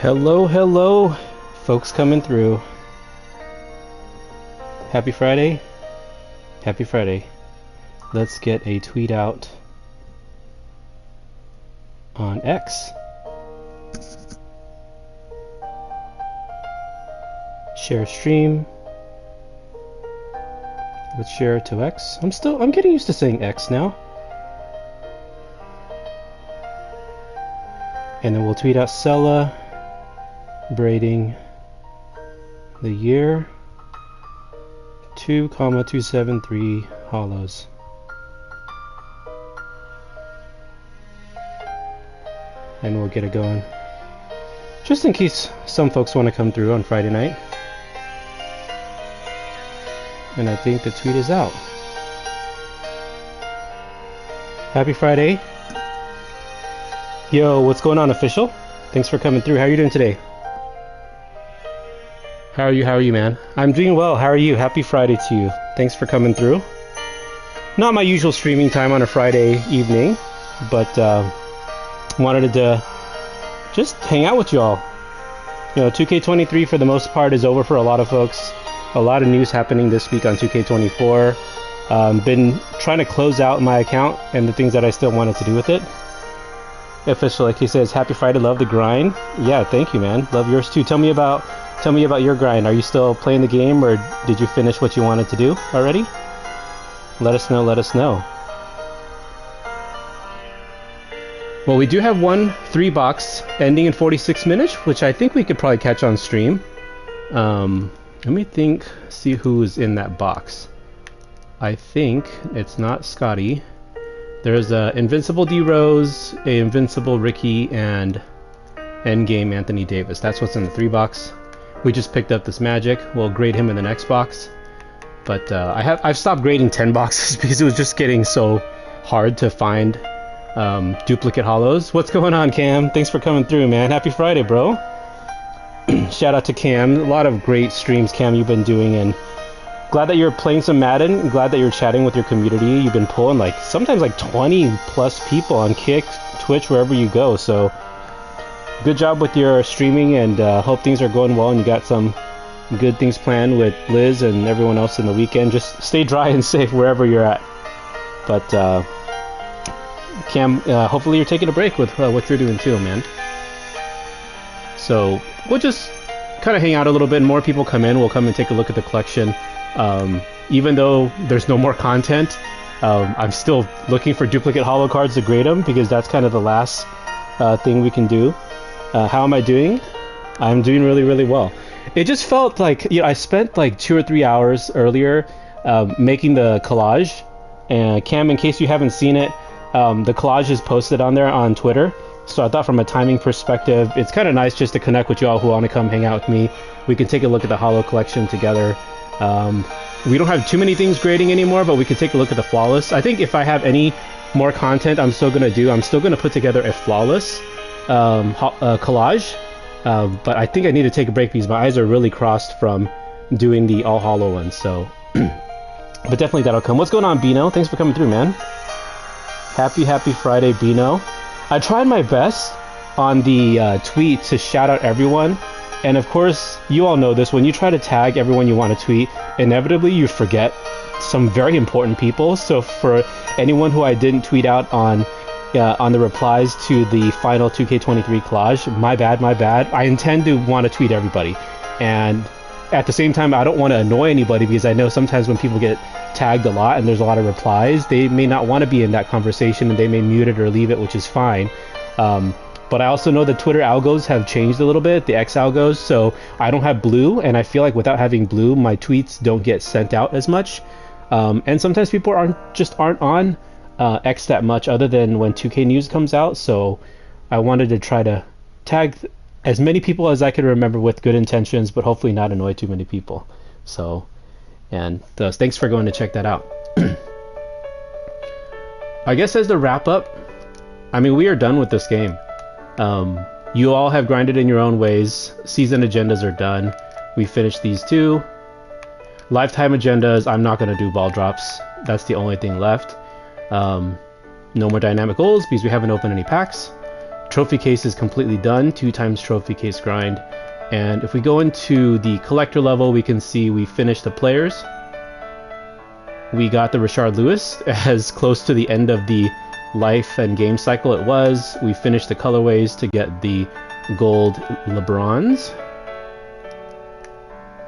Hello, hello, folks coming through. Happy Friday. Happy Friday. Let's get a tweet out on X. Share stream. Let's share it to X. I'm getting used to saying X now. And then we'll tweet out celebrating the year 2,273 Holos. And we'll get it going. Just in case some folks want to come through on Friday night. And I think the tweet is out. Happy Friday. Yo, what's going on, official? Thanks for coming through. How are you doing today? How are you, man? I'm doing well. How are you? Happy Friday to you. Thanks for coming through. Not my usual streaming time on a Friday evening, but wanted to just hang out with y'all. You know, 2K23 for the most part is over for a lot of folks. A lot of news happening this week on 2K24. Been trying to close out my account and the things that I still wanted to do with it. Official, like he says, happy Friday, love the grind. Yeah, thank you, man. Love yours too. Tell me about your grind. Are you still playing the game, or did you finish what you wanted to do already? Let us know. Well, we do have one 3-box ending in 46 minutes, which I think we could probably catch on stream. Let me see who's in that box. I think it's not Scotty. There's a Invincible D Rose, a Invincible Ricky, and Endgame Anthony Davis. That's what's in the 3-box. We just picked up this Magic. We'll grade him in the next box. But I've stopped grading 10 boxes because it was just getting so hard to find duplicate Holos. What's going on, Cam? Thanks for coming through, man. Happy Friday, bro. Shout out to Cam. A lot of great streams, Cam, you've been doing, and glad that you're playing some Madden. Glad that you're chatting with your community. You've been pulling sometimes 20 plus people on Kick, Twitch, wherever you go. So good job with your streaming, and hope things are going well and you got some good things planned with Liz and everyone else in the weekend. Just stay dry and safe wherever you're at. But Cam, hopefully you're taking a break with what you're doing too, man. So we'll just kind of hang out a little bit. More people come in, we'll come and take a look at the collection. Even though there's no more content, I'm still looking for duplicate holo cards to grade them, because that's kind of the last thing we can do. How am I doing? I'm doing really, really well. It just felt like, I spent 2 or 3 hours earlier making the collage. And Cam, in case you haven't seen it, the collage is posted on there on Twitter. So I thought from a timing perspective, it's kind of nice just to connect with y'all who want to come hang out with me. We can take a look at the holo collection together. We don't have too many things grading anymore, but we can take a look at the flawless. I think if I have any more content, I'm still going to put together a flawless collage. But I think I need to take a break because my eyes are really crossed from doing the all holo ones. So, but definitely that'll come. What's going on, Bino? Thanks for coming through, man. Happy Friday, Bino. I tried my best on the tweet to shout out everyone. And of course, you all know this, when you try to tag everyone you want to tweet, inevitably you forget some very important people. So for anyone who I didn't tweet out on the replies to the final 2K23 collage, my bad. I intend to want to tweet everybody. And at the same time, I don't want to annoy anybody, because I know sometimes when people get tagged a lot and there's a lot of replies, they may not want to be in that conversation and they may mute it or leave it, which is fine. But I also know the Twitter algos have changed a little bit, the X algos, so I don't have blue, and I feel like without having blue, my tweets don't get sent out as much. And sometimes people aren't on X that much, other than when 2K news comes out, so I wanted to try to tag as many people as I could remember with good intentions, but hopefully not annoy too many people. So, and thanks for going to check that out. I guess as the wrap up, I mean, we are done with this game. You all have grinded in your own ways. Season agendas are done. We finished these two. Lifetime agendas, I'm not going to do ball drops. That's the only thing left. No more dynamic goals because we haven't opened any packs. trophy case is completely done, 2 times trophy case grind. And if we go into the collector level, we can see we finished the players. We got the Rashard Lewis as close to the end of the life and game cycle it was. We finished the colorways to get the gold LeBrons.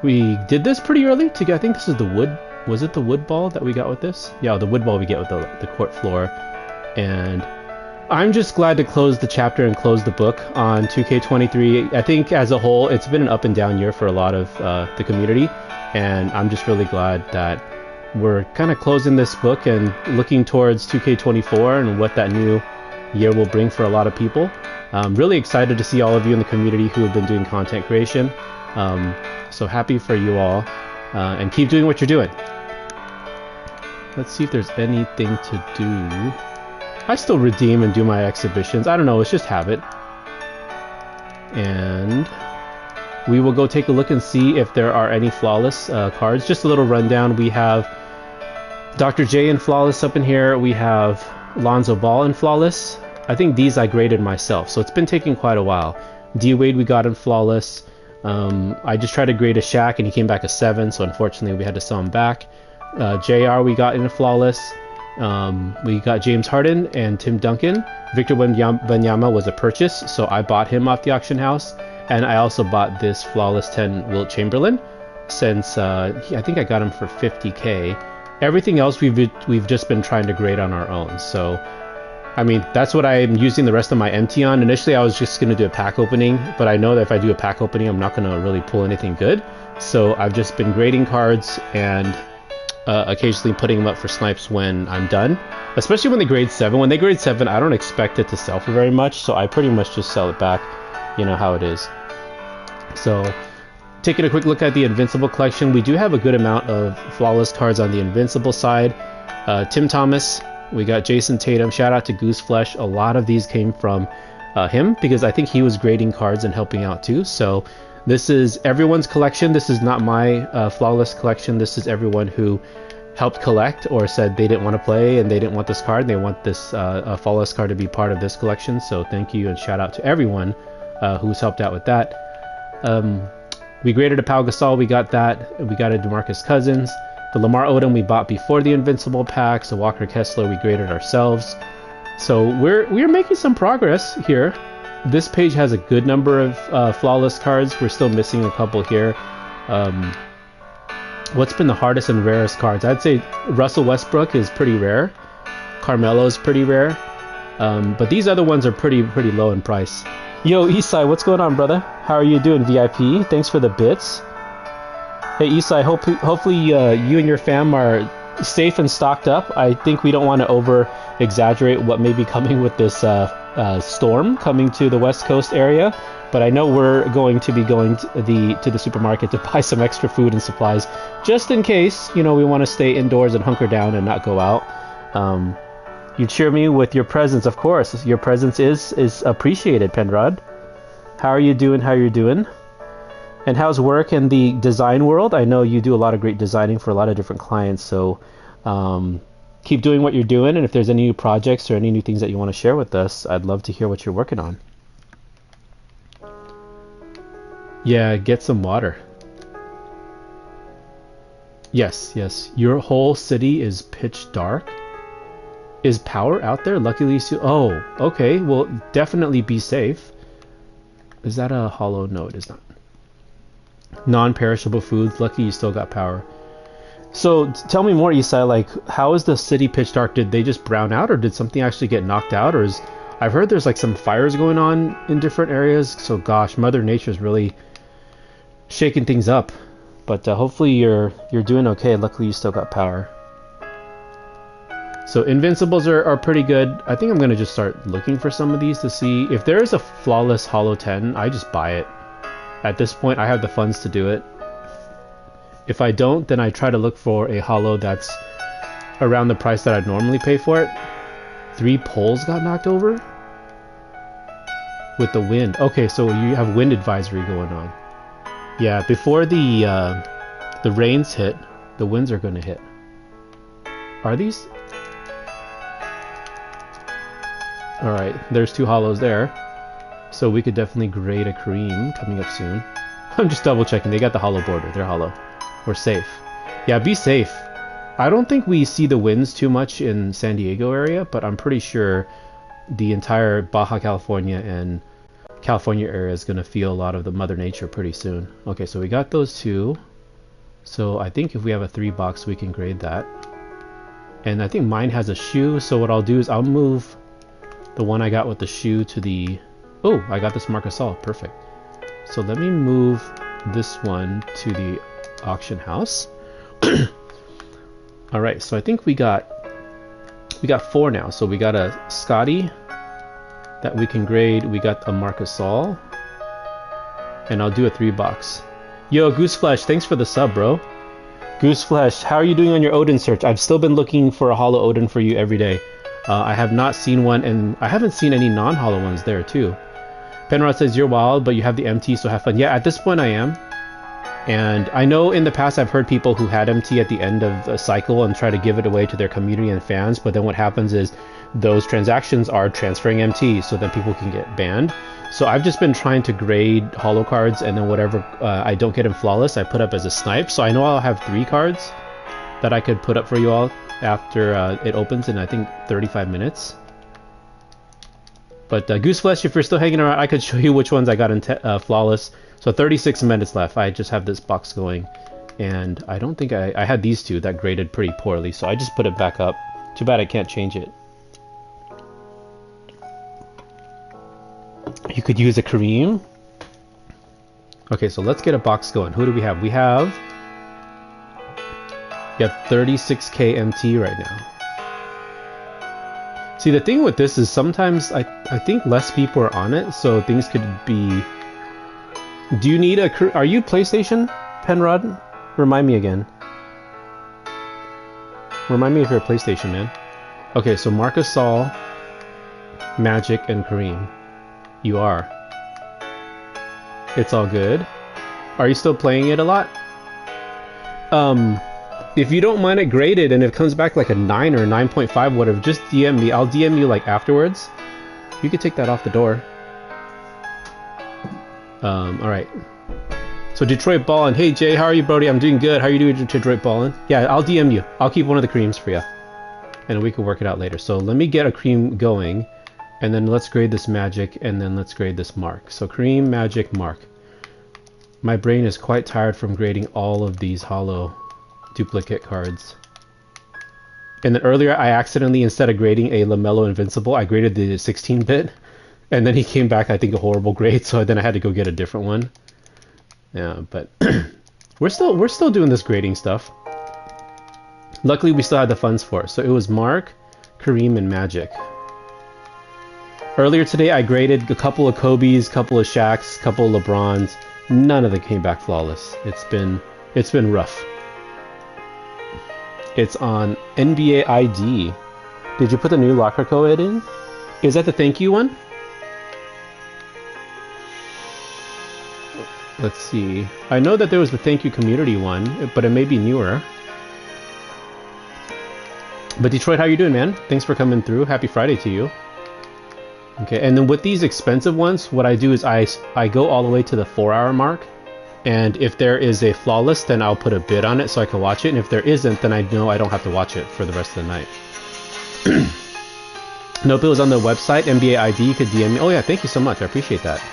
We did this pretty early to get, I think this is the wood, was it the wood ball that we got with this? Yeah, the wood ball we get with the court floor. And I'm just glad to close the chapter and close the book on 2K23. I think as a whole, it's been an up and down year for a lot of the community, and I'm just really glad that we're kind of closing this book and looking towards 2K24 and what that new year will bring for a lot of people. I'm really excited to see all of you in the community who have been doing content creation. So happy for you all, and keep doing what you're doing. Let's see if there's anything to do. I still redeem and do my exhibitions. I don't know, it's just habit. And we will go take a look and see if there are any flawless cards. Just a little rundown. We have Dr. J in flawless up in here. We have Lonzo Ball in flawless. I think these I graded myself, so it's been taking quite a while. D Wade we got in flawless. I just tried to grade a Shaq and he came back a 7, so unfortunately we had to sell him back. JR we got in a flawless. We got James Harden and Tim Duncan. Victor Wembanyama was a purchase, so I bought him off the auction house. And I also bought this flawless 10 Wilt Chamberlain, since I think I got him for 50k. Everything else we've just been trying to grade on our own. So, I mean, that's what I'm using the rest of my MT on. Initially, I was just going to do a pack opening, but I know that if I do a pack opening, I'm not going to really pull anything good. So I've just been grading cards and occasionally putting them up for snipes when I'm done, especially when they grade 7. When they grade 7, I don't expect it to sell for very much, so I pretty much just sell it back, you know how it is. So taking a quick look at the Invincible collection, we do have a good amount of flawless cards on the Invincible side. Tim Thomas, we got Jason Tatum, shout out to Gooseflesh. A lot of these came from him, because I think he was grading cards and helping out too. So this is everyone's collection. This is not my flawless collection. This is everyone who helped collect or said they didn't want to play and they didn't want this card. They want this flawless card to be part of this collection. So thank you and shout out to everyone who's helped out with that. We graded a Pau Gasol. We got that. We got a DeMarcus Cousins. The Lamar Odom we bought before the Invincible packs. The Walker Kessler we graded ourselves. So we're making some progress here. This page has a good number of flawless cards. We're still missing a couple here. What's been the hardest and rarest cards? I'd say Russell Westbrook is pretty rare. Carmelo's pretty rare. But these other ones are pretty low in price. Yo, Eastside, what's going on, brother? How are you doing, VIP? Thanks for the bits. Hey, Eastside, hopefully you and your fam are safe and stocked up. I think we don't want to over-exaggerate what may be coming with this storm coming to the West Coast area. But I know we're going to be going to the supermarket to buy some extra food and supplies, just in case, you know, we want to stay indoors and hunker down and not go out. You cheer me with your presence, of course. Your presence is appreciated, Penrod. How are you doing? How are you doing? And how's work in the design world? I know you do a lot of great designing for a lot of different clients, so keep doing what you're doing. And if there's any new projects or any new things that you want to share with us, I'd love to hear what you're working on. Yeah, get some water. Yes. Your whole city is pitch dark. Is power out there? Luckily, oh, okay. Well, definitely be safe. Is that a hollow? No, it is not. Non-perishable foods. Lucky you still got power. So tell me more, Isai. Like, how is the city pitch dark? Did they just brown out, or did something actually get knocked out? Or is I've heard there's like some fires going on in different areas. So gosh, Mother Nature's really shaking things up. But hopefully you're doing okay. Luckily you still got power. So Invincibles are pretty good. I think I'm going to just start looking for some of these to see. If there is a flawless Hollow 10, I just buy it. At this point, I have the funds to do it. If I don't, then I try to look for a Hollow that's around the price that I'd normally pay for it. 3 poles got knocked over? With the wind. Okay, so you have wind advisory going on. Yeah, before the rains hit, the winds are going to hit. Are these? Alright, there's 2 hollows there. So we could definitely grade a Kareem coming up soon. I'm just double checking. They got the hollow border. They're hollow. We're safe. Yeah, be safe. I don't think we see the winds too much in San Diego area, but I'm pretty sure the entire Baja California and California area is going to feel a lot of the Mother Nature pretty soon. Okay, so we got those two. So I think if we have a 3-box, we can grade that. And I think mine has a shoe, so what I'll do is I'll move the one I got with the shoe to the... Oh, I got this Marcus All. Perfect. So let me move this one to the auction house. Alright, so I think we got 4 now. So we got a Scotty that we can grade. We got a Marcus All. And I'll do a 3-box. Yo, Gooseflesh, thanks for the sub, bro. Gooseflesh, how are you doing on your Odin search? I've still been looking for a hollow Odin for you every day. I have not seen one, and I haven't seen any non-hollow ones there, too. Penrod says, you're wild, but you have the MT, so have fun. Yeah, at this point I am. And I know in the past I've heard people who had MT at the end of a cycle and try to give it away to their community and fans, but then what happens is those transactions are transferring MT, so then people can get banned. So I've just been trying to grade hollow cards, and then whatever I don't get in flawless, I put up as a snipe. So I know I'll have 3 cards that I could put up for you all after it opens in, I think, 35 minutes. But Gooseflesh, if you're still hanging around, I could show you which ones I got in flawless. So 36 minutes left. I just have this box going, and I don't think I had these 2 that graded pretty poorly, so I just put it back up. Too bad I can't change it. You could use a Kareem. Okay, so let's get a box going. Who do we have? We have 36k MT right now. See, the thing with this is sometimes I think less people are on it, so things could be... Do you need a... Are you PlayStation, Penrod? Remind me again. Remind me if you're a PlayStation, man. Okay, so Marcus All, Magic, and Kareem. You are. It's all good. Are you still playing it a lot? If you don't mind it graded and it comes back like a 9 or 9.5, whatever, just DM me. I'll DM you like afterwards. You could take that off the door. Alright. So Detroit Ballin'. Hey Jay, how are you, Brody? I'm doing good. How are you doing, Detroit Ballin'? Yeah, I'll DM you. I'll keep one of the creams for you. And we can work it out later. So let me get a cream going. And then let's grade this Magic, and then let's grade this Mark. So Kareem, Magic, Mark. My brain is quite tired from grading all of these hollow duplicate cards. And then earlier I accidentally, instead of grading a LaMelo Invincible, I graded the 16-bit. And then he came back, I think, a horrible grade, so then I had to go get a different one. Yeah, but we're still doing this grading stuff. Luckily we still had the funds for it. So it was Mark, Kareem, and Magic. Earlier today, I graded a couple of Kobe's, couple of Shaq's, couple of LeBron's. None of them came back flawless. It's been rough. It's on NBA ID. Did you put the new locker code in? Is that the thank you one? Let's see. I know that there was the thank you community one, but it may be newer. But Detroit, how you doing, man? Thanks for coming through. Happy Friday to you. Okay, and then with these expensive ones, what I do is I go all the way to the 4-hour mark, and if there is a flawless, then I'll put a bid on it so I can watch it, and if there isn't, then I know I don't have to watch it for the rest of the night. Nope, it was on the website, NBA ID, you could DM me. Oh yeah, thank you so much, I appreciate that.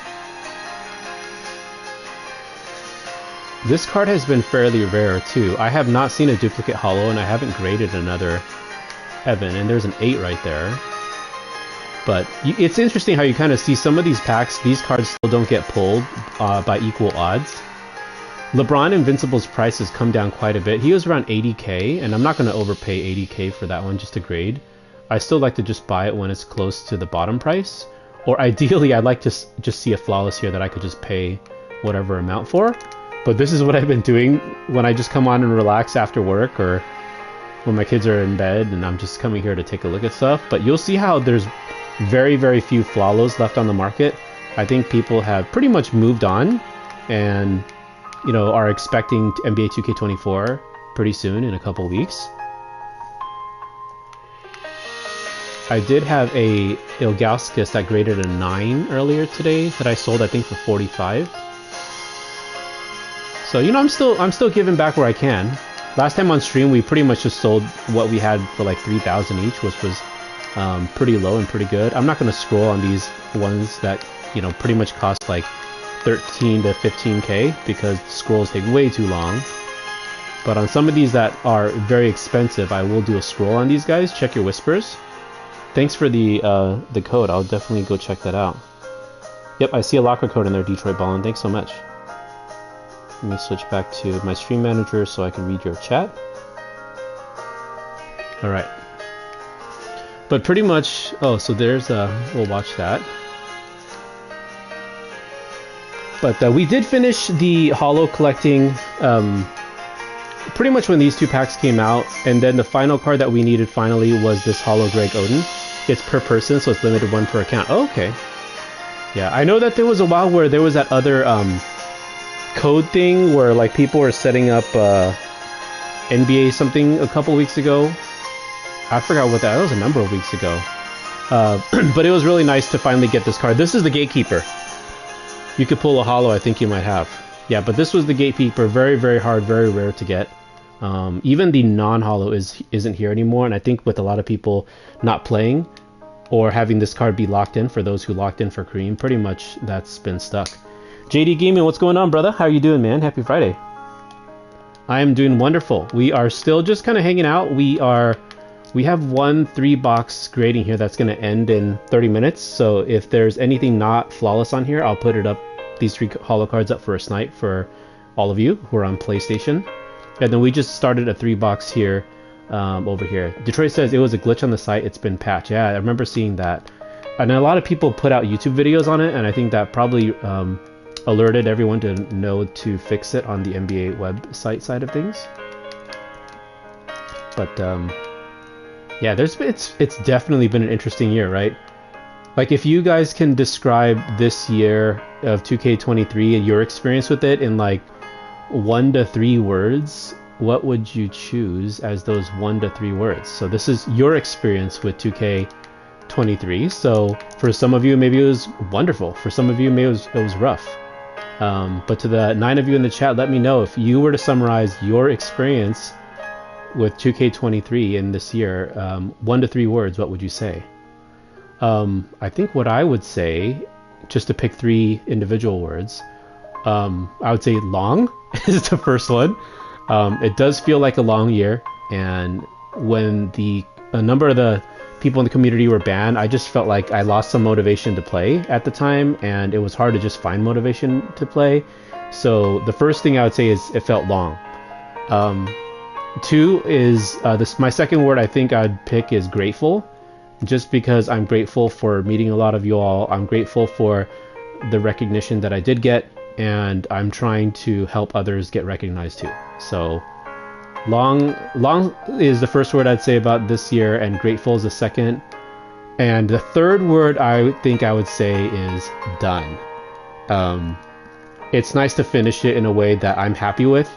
This card has been fairly rare too. I have not seen a duplicate hollow, and I haven't graded another Evan, and there's an 8 right there. But it's interesting how you kind of see some of these packs, these cards still don't get pulled by equal odds. LeBron Invincible's price has come down quite a bit. He was around 80k, and I'm not going to overpay 80k for that one just to grade. I still like to just buy it when it's close to the bottom price. Or ideally, I'd like to just see a flawless here that I could just pay whatever amount for. But this is what I've been doing when I just come on and relax after work, or when my kids are in bed and I'm just coming here to take a look at stuff. But you'll see how there's very, very few flawless left on the market. I think people have pretty much moved on and, you know, are expecting NBA 2K24 pretty soon in a couple weeks. I did have a Ilgauskas that graded a 9 earlier today that I sold, I think, for 45. So I'm still giving back where I can. Last time on stream, we pretty much just sold what we had for like 3,000 each, which was pretty low and pretty good. I'm not going to scroll on these ones that pretty much cost like 13 to 15k because scrolls take way too long. But on some of these that are very expensive, I will do a scroll on these guys. Check your whispers. Thanks for the code. I'll definitely go check that out. Yep, I see a locker code in there, Detroit Ballin. Thanks so much. Let me switch back to my stream manager so I can read your chat. All right. But pretty much, oh, so there's we'll watch that. But we did finish the holo collecting pretty much when these two packs came out, and then the final card that we needed finally was this holo Greg Oden. It's per person, so it's limited 1 per account. Oh, okay. Yeah, I know that there was a while where there was that other code thing where like people were setting up NBA something a couple weeks ago. I forgot what that was, a number of weeks ago. But it was really nice to finally get this card. This is the Gatekeeper. You could pull a holo, I think you might have. Yeah, but this was the Gatekeeper. Very, very hard, very rare to get. Even the non-holo isn't here anymore, and I think with a lot of people not playing or having this card be locked in, for those who locked in for Cream, pretty much that's been stuck. JD Gaming, what's going on, brother? How are you doing, man? Happy Friday. I am doing wonderful. We are still just kind of hanging out. We have one 3-box grading here that's going to end in 30 minutes. So if there's anything not flawless on here, I'll put it up, these 3 holo cards up for a snipe for all of you who are on PlayStation. And then we just started a 3-box here over here. Detroit says it was a glitch on the site. It's been patched. Yeah, I remember seeing that. And a lot of people put out YouTube videos on it, and I think that probably alerted everyone to know to fix it on the NBA website side of things. But yeah, it's definitely been an interesting year, right? Like, if you guys can describe this year of 2K23 and your experience with it in like 1 to 3 words, what would you choose as those 1 to 3 words? So this is your experience with 2K23. So for some of you, maybe it was wonderful. For some of you, maybe it was rough. But to the 9 of you in the chat, let me know if you were to summarize your experience with 2K23 in this year, 1 to 3 words, what would you say? I think what I would say, just to pick 3 individual words, I would say long is the first one. It does feel like a long year, and when a number of the people in the community were banned, I just felt like I lost some motivation to play at the time, and it was hard to just find motivation to play. So the first thing I would say is it felt long. 2 is my second word I think I'd pick is grateful, just because I'm grateful for meeting a lot of you all. I'm grateful for the recognition that I did get, and I'm trying to help others get recognized too. So long is the first word I'd say about this year, and grateful is the second. And the third word I think I would say is done. It's nice to finish it in a way that I'm happy with,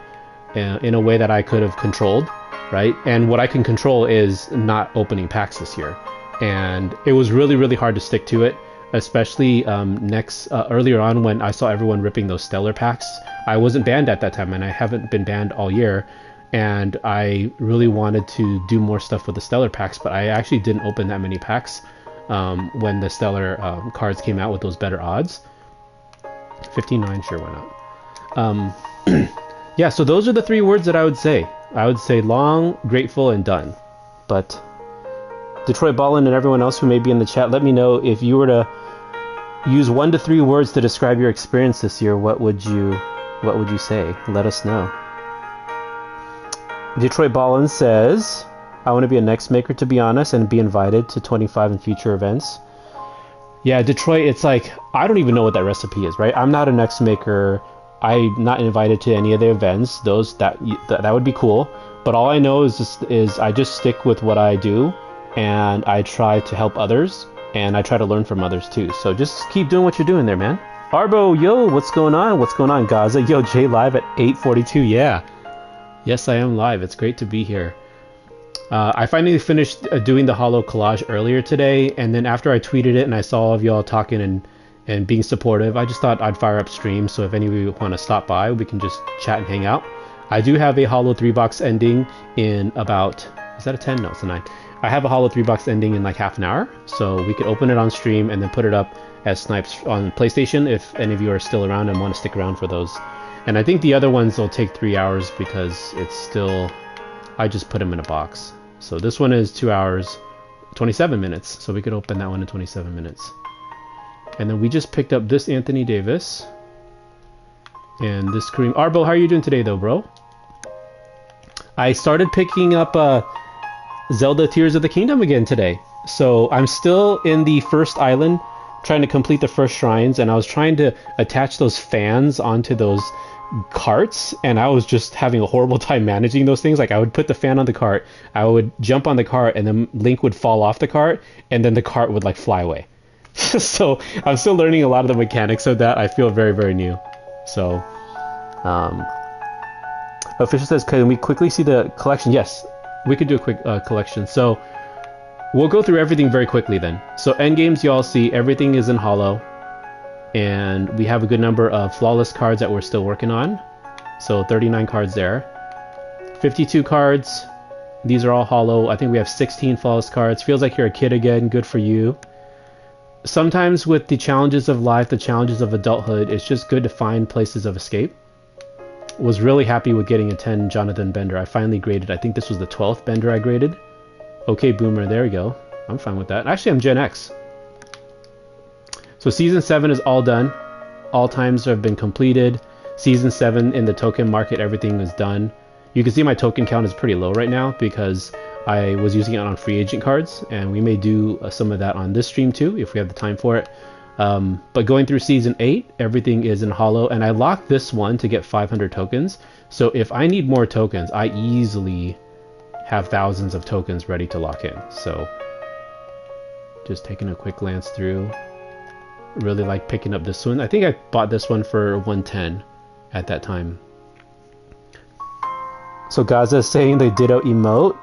in a way that I could have controlled, right? And what I can control is not opening packs this year. And it was really, really hard to stick to it, especially earlier on when I saw everyone ripping those stellar packs. I wasn't banned at that time, and I haven't been banned all year. And I really wanted to do more stuff with the stellar packs, but I actually didn't open that many packs when the stellar cards came out with those better odds. 15-9, sure, why not? Yeah, so those are the 3 words that I would say. I would say long, grateful, and done. But Detroit Ballin and everyone else who may be in the chat, let me know if you were to use 1 to 3 words to describe your experience this year. What would you say? Let us know. Detroit Ballin says, I want to be a next maker, to be honest, and be invited to 25 and future events. Yeah, Detroit, it's like, I don't even know what that recipe is, right? I'm not a next maker. I'm not invited to any of the events. Those that would be cool. But all I know is I just stick with what I do, and I try to help others, and I try to learn from others too. So just keep doing what you're doing there, man. Arbo, yo, what's going on? What's going on, Gaza? Yo, Jay live at 8:42. Yeah. Yes, I am live. It's great to be here. I finally finished doing the holo collage earlier today, and then after I tweeted it and I saw all of y'all talking and being supportive, I just thought I'd fire up stream, so if any of you want to stop by, we can just chat and hang out. I do have a holo 3-box ending in about... Is that a 10? No, it's a 9. I have a holo 3-box ending in like half an hour, so we could open it on stream and then put it up as snipes on PlayStation if any of you are still around and want to stick around for those. And I think the other ones will take 3 hours because it's still... I just put them in a box. So this one is 2 hours, 27 minutes. So we could open that one in 27 minutes. And then we just picked up this Anthony Davis. And this Kareem. Arbo, how are you doing today though, bro? I started picking up Zelda Tears of the Kingdom again today. So I'm still in the first island trying to complete the first shrines. And I was trying to attach those fans onto those carts, and I was just having a horrible time managing those things. Like I would put the fan on the cart, I would jump on the cart, and then Link would fall off the cart, and then the cart would like fly away. So I'm still learning a lot of the mechanics of that. I feel very, very new. So Official says, can we quickly see the collection? Yes, we could do a quick collection. So we'll go through everything very quickly then. So endgames, y'all see everything is in holo. And we have a good number of flawless cards that we're still working on. So 39 cards there. 52 cards. These are all holo. I think we have 16 flawless cards. Feels like you're a kid again. Good for you. Sometimes with the challenges of life, the challenges of adulthood, it's just good to find places of escape. Was really happy with getting a 10 Jonathan Bender. I finally graded. I think this was the 12th Bender I graded. Okay, Boomer. There we go. I'm fine with that. Actually, I'm Gen X. So Season 7 is all done. All times have been completed. Season 7 in the token market, everything is done. You can see my token count is pretty low right now because I was using it on free agent cards, and we may do some of that on this stream too if we have the time for it. But going through Season 8, everything is in holo, and I locked this one to get 500 tokens. So if I need more tokens, I easily have thousands of tokens ready to lock in. So just taking a quick glance through. Really like picking up this one. I think I bought this one for 110 at that time. So Gaza is saying they ditto emote.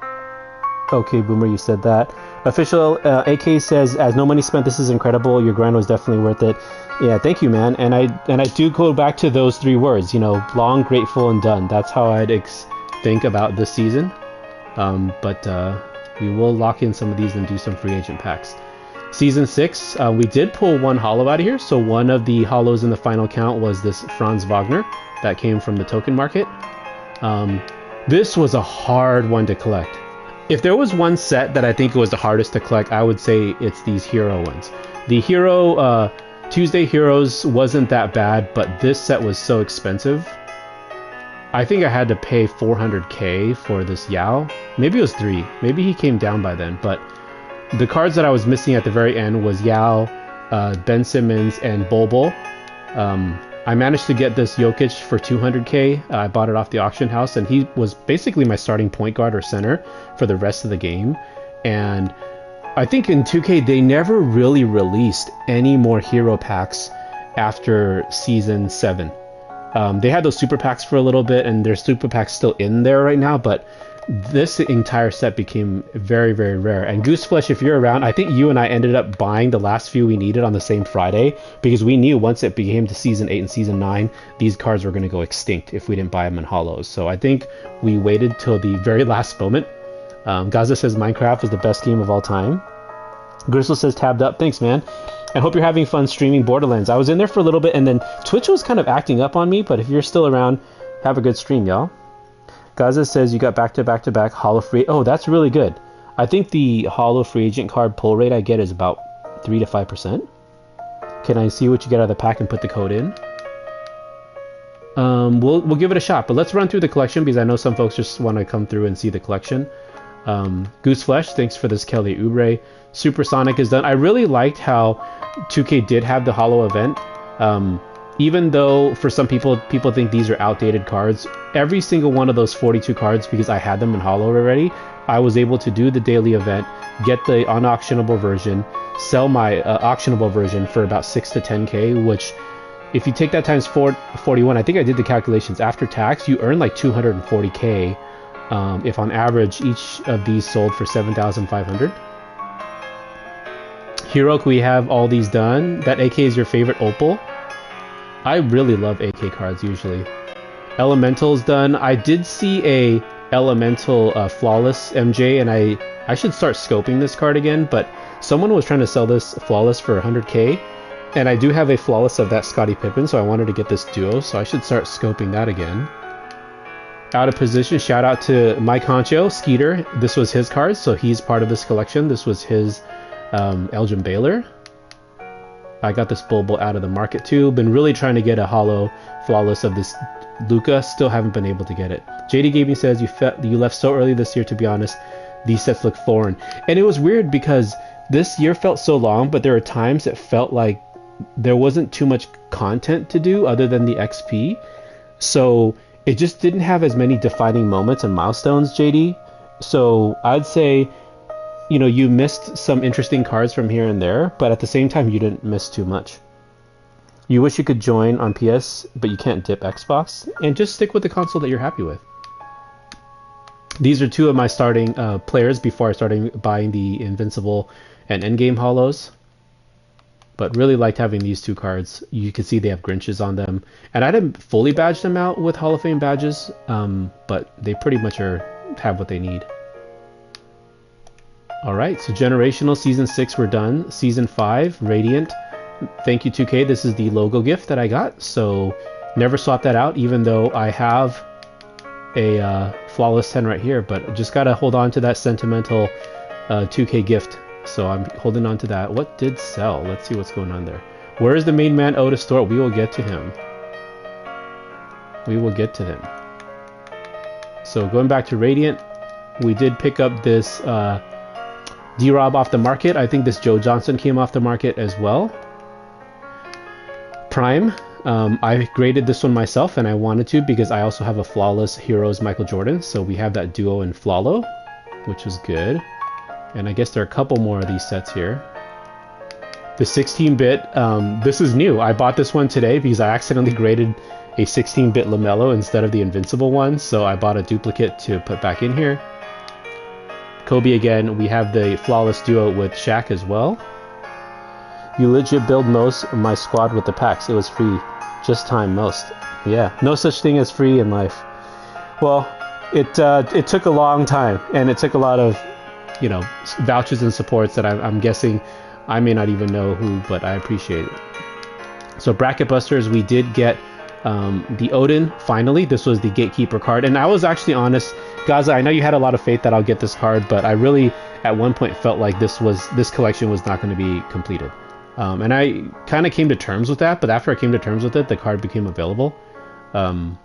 Okay, Boomer, you said that. Official AK says, as no money spent, this is incredible. Your grind was definitely worth it. Yeah, thank you, man. And I do go back to those 3 words, you know, long, grateful, and done. That's how I'd think about this season. But we will lock in some of these and do some free agent packs. Season 6, we did pull one holo out of here. So one of the holos in the final count was this Franz Wagner that came from the token market. This was a hard one to collect. If there was one set that I think was the hardest to collect, I would say it's these hero ones. The hero Tuesday Heroes wasn't that bad, but this set was so expensive. I think I had to pay 400k for this Yao. Maybe it was 3. Maybe he came down by then, but the cards that I was missing at the very end was Yao, Ben Simmons, and Bol. I managed to get this Jokic for 200k. I bought it off the auction house, and he was basically my starting point guard or center for the rest of the game. And I think in 2K, they never really released any more hero packs after Season 7. They had those super packs for a little bit, and there's super packs still in there right now, but this entire set became very, very rare. And Gooseflesh, if you're around, I think you and I ended up buying the last few we needed on the same Friday because we knew once it became to Season 8 and Season 9, these cards were going to go extinct if we didn't buy them in holos. So I think we waited till the very last moment. Gaza says Minecraft is the best game of all time. Gristle says tabbed up. Thanks, man. I hope you're having fun streaming Borderlands. I was in there for a little bit, and then Twitch was kind of acting up on me, but if you're still around, have a good stream, y'all. Gaza says you got back-to-back holo free. Oh, that's really good. I think the holo free agent card pull rate I get is about 3 to 5%. Can I see what you get out of the pack and put the code in? We'll give it a shot, but let's run through the collection because I know some folks just want to come through and see the collection. Gooseflesh, thanks for this Kelly Oubre. Supersonic is done. I really liked how 2K did have the holo event. Even though for some people think these are outdated cards, every single one of those 42 cards, because I had them in holo already, I was able to do the daily event, get the unauctionable version, sell my auctionable version for about 6 to 10k, which if you take that times 41, I think I did the calculations, after tax, you earn like 240k if on average each of these sold for 7,500. Heroic, we have all these done. That AK is your favorite opal. I really love AK cards usually. Elemental's done. I did see a Elemental Flawless MJ, and I should start scoping this card again, but someone was trying to sell this Flawless for 100k, and I do have a Flawless of that Scottie Pippen, so I wanted to get this duo, so I should start scoping that again. Out of position, shout out to Mike Honcho, Skeeter. This was his card, so he's part of this collection. This was his Elgin Baylor. I got this Bulbul out of the market too. Been really trying to get a holo Flawless of this Luka. Still haven't been able to get it. JD Gaming says, you left so early this year, to be honest. These sets look foreign. And it was weird because this year felt so long, but there are times it felt like there wasn't too much content to do other than the XP. So it just didn't have as many defining moments and milestones, JD. So I'd say, you know, you missed some interesting cards from here and there, but at the same time, you didn't miss too much. You wish you could join on PS, but you can't dip Xbox, and just stick with the console that you're happy with. These are two of my starting players before I started buying the Invincible and Endgame Holos. But really liked having these two cards. You can see they have Grinches on them. And I didn't fully badge them out with Hall of Fame badges, but they pretty much have what they need. Alright, so Generational Season 6 we're done. Season 5, Radiant. Thank you 2K, this is the logo gift that I got. So never swap that out, even though I have a Flawless 10 right here. But just gotta hold on to that sentimental 2K gift. So I'm holding on to that. What did sell? Let's see what's going on there. Where is the main man Otis store? We will get to him. We will get to him. So going back to Radiant, we did pick up this D-Rob off the market. I think this Joe Johnson came off the market as well. Prime. I graded this one myself, and I wanted to because I also have a Flawless Heroes Michael Jordan. So we have that duo in Flawlo, which is good. And I guess there are a couple more of these sets here. The 16-bit, this is new. I bought this one today because I accidentally graded a 16-bit LaMelo instead of the Invincible one. So I bought a duplicate to put back in here. Kobe again. We have the Flawless duo with Shaq as well. You legit build most of my squad with the packs. It was free. Just time most. Yeah, no such thing as free in life. Well, it took a long time, and it took a lot of, you know, vouchers and supports that I'm guessing I may not even know who, but I appreciate it. So Bracket Busters, we did get the Odin finally. This was the Gatekeeper card, and I was actually honest, Gaza, I know you had a lot of faith that I'll get this card, but I really at one point felt like this collection was not going to be completed. And I kind of came to terms with that, but after I came to terms with it, the card became available. Out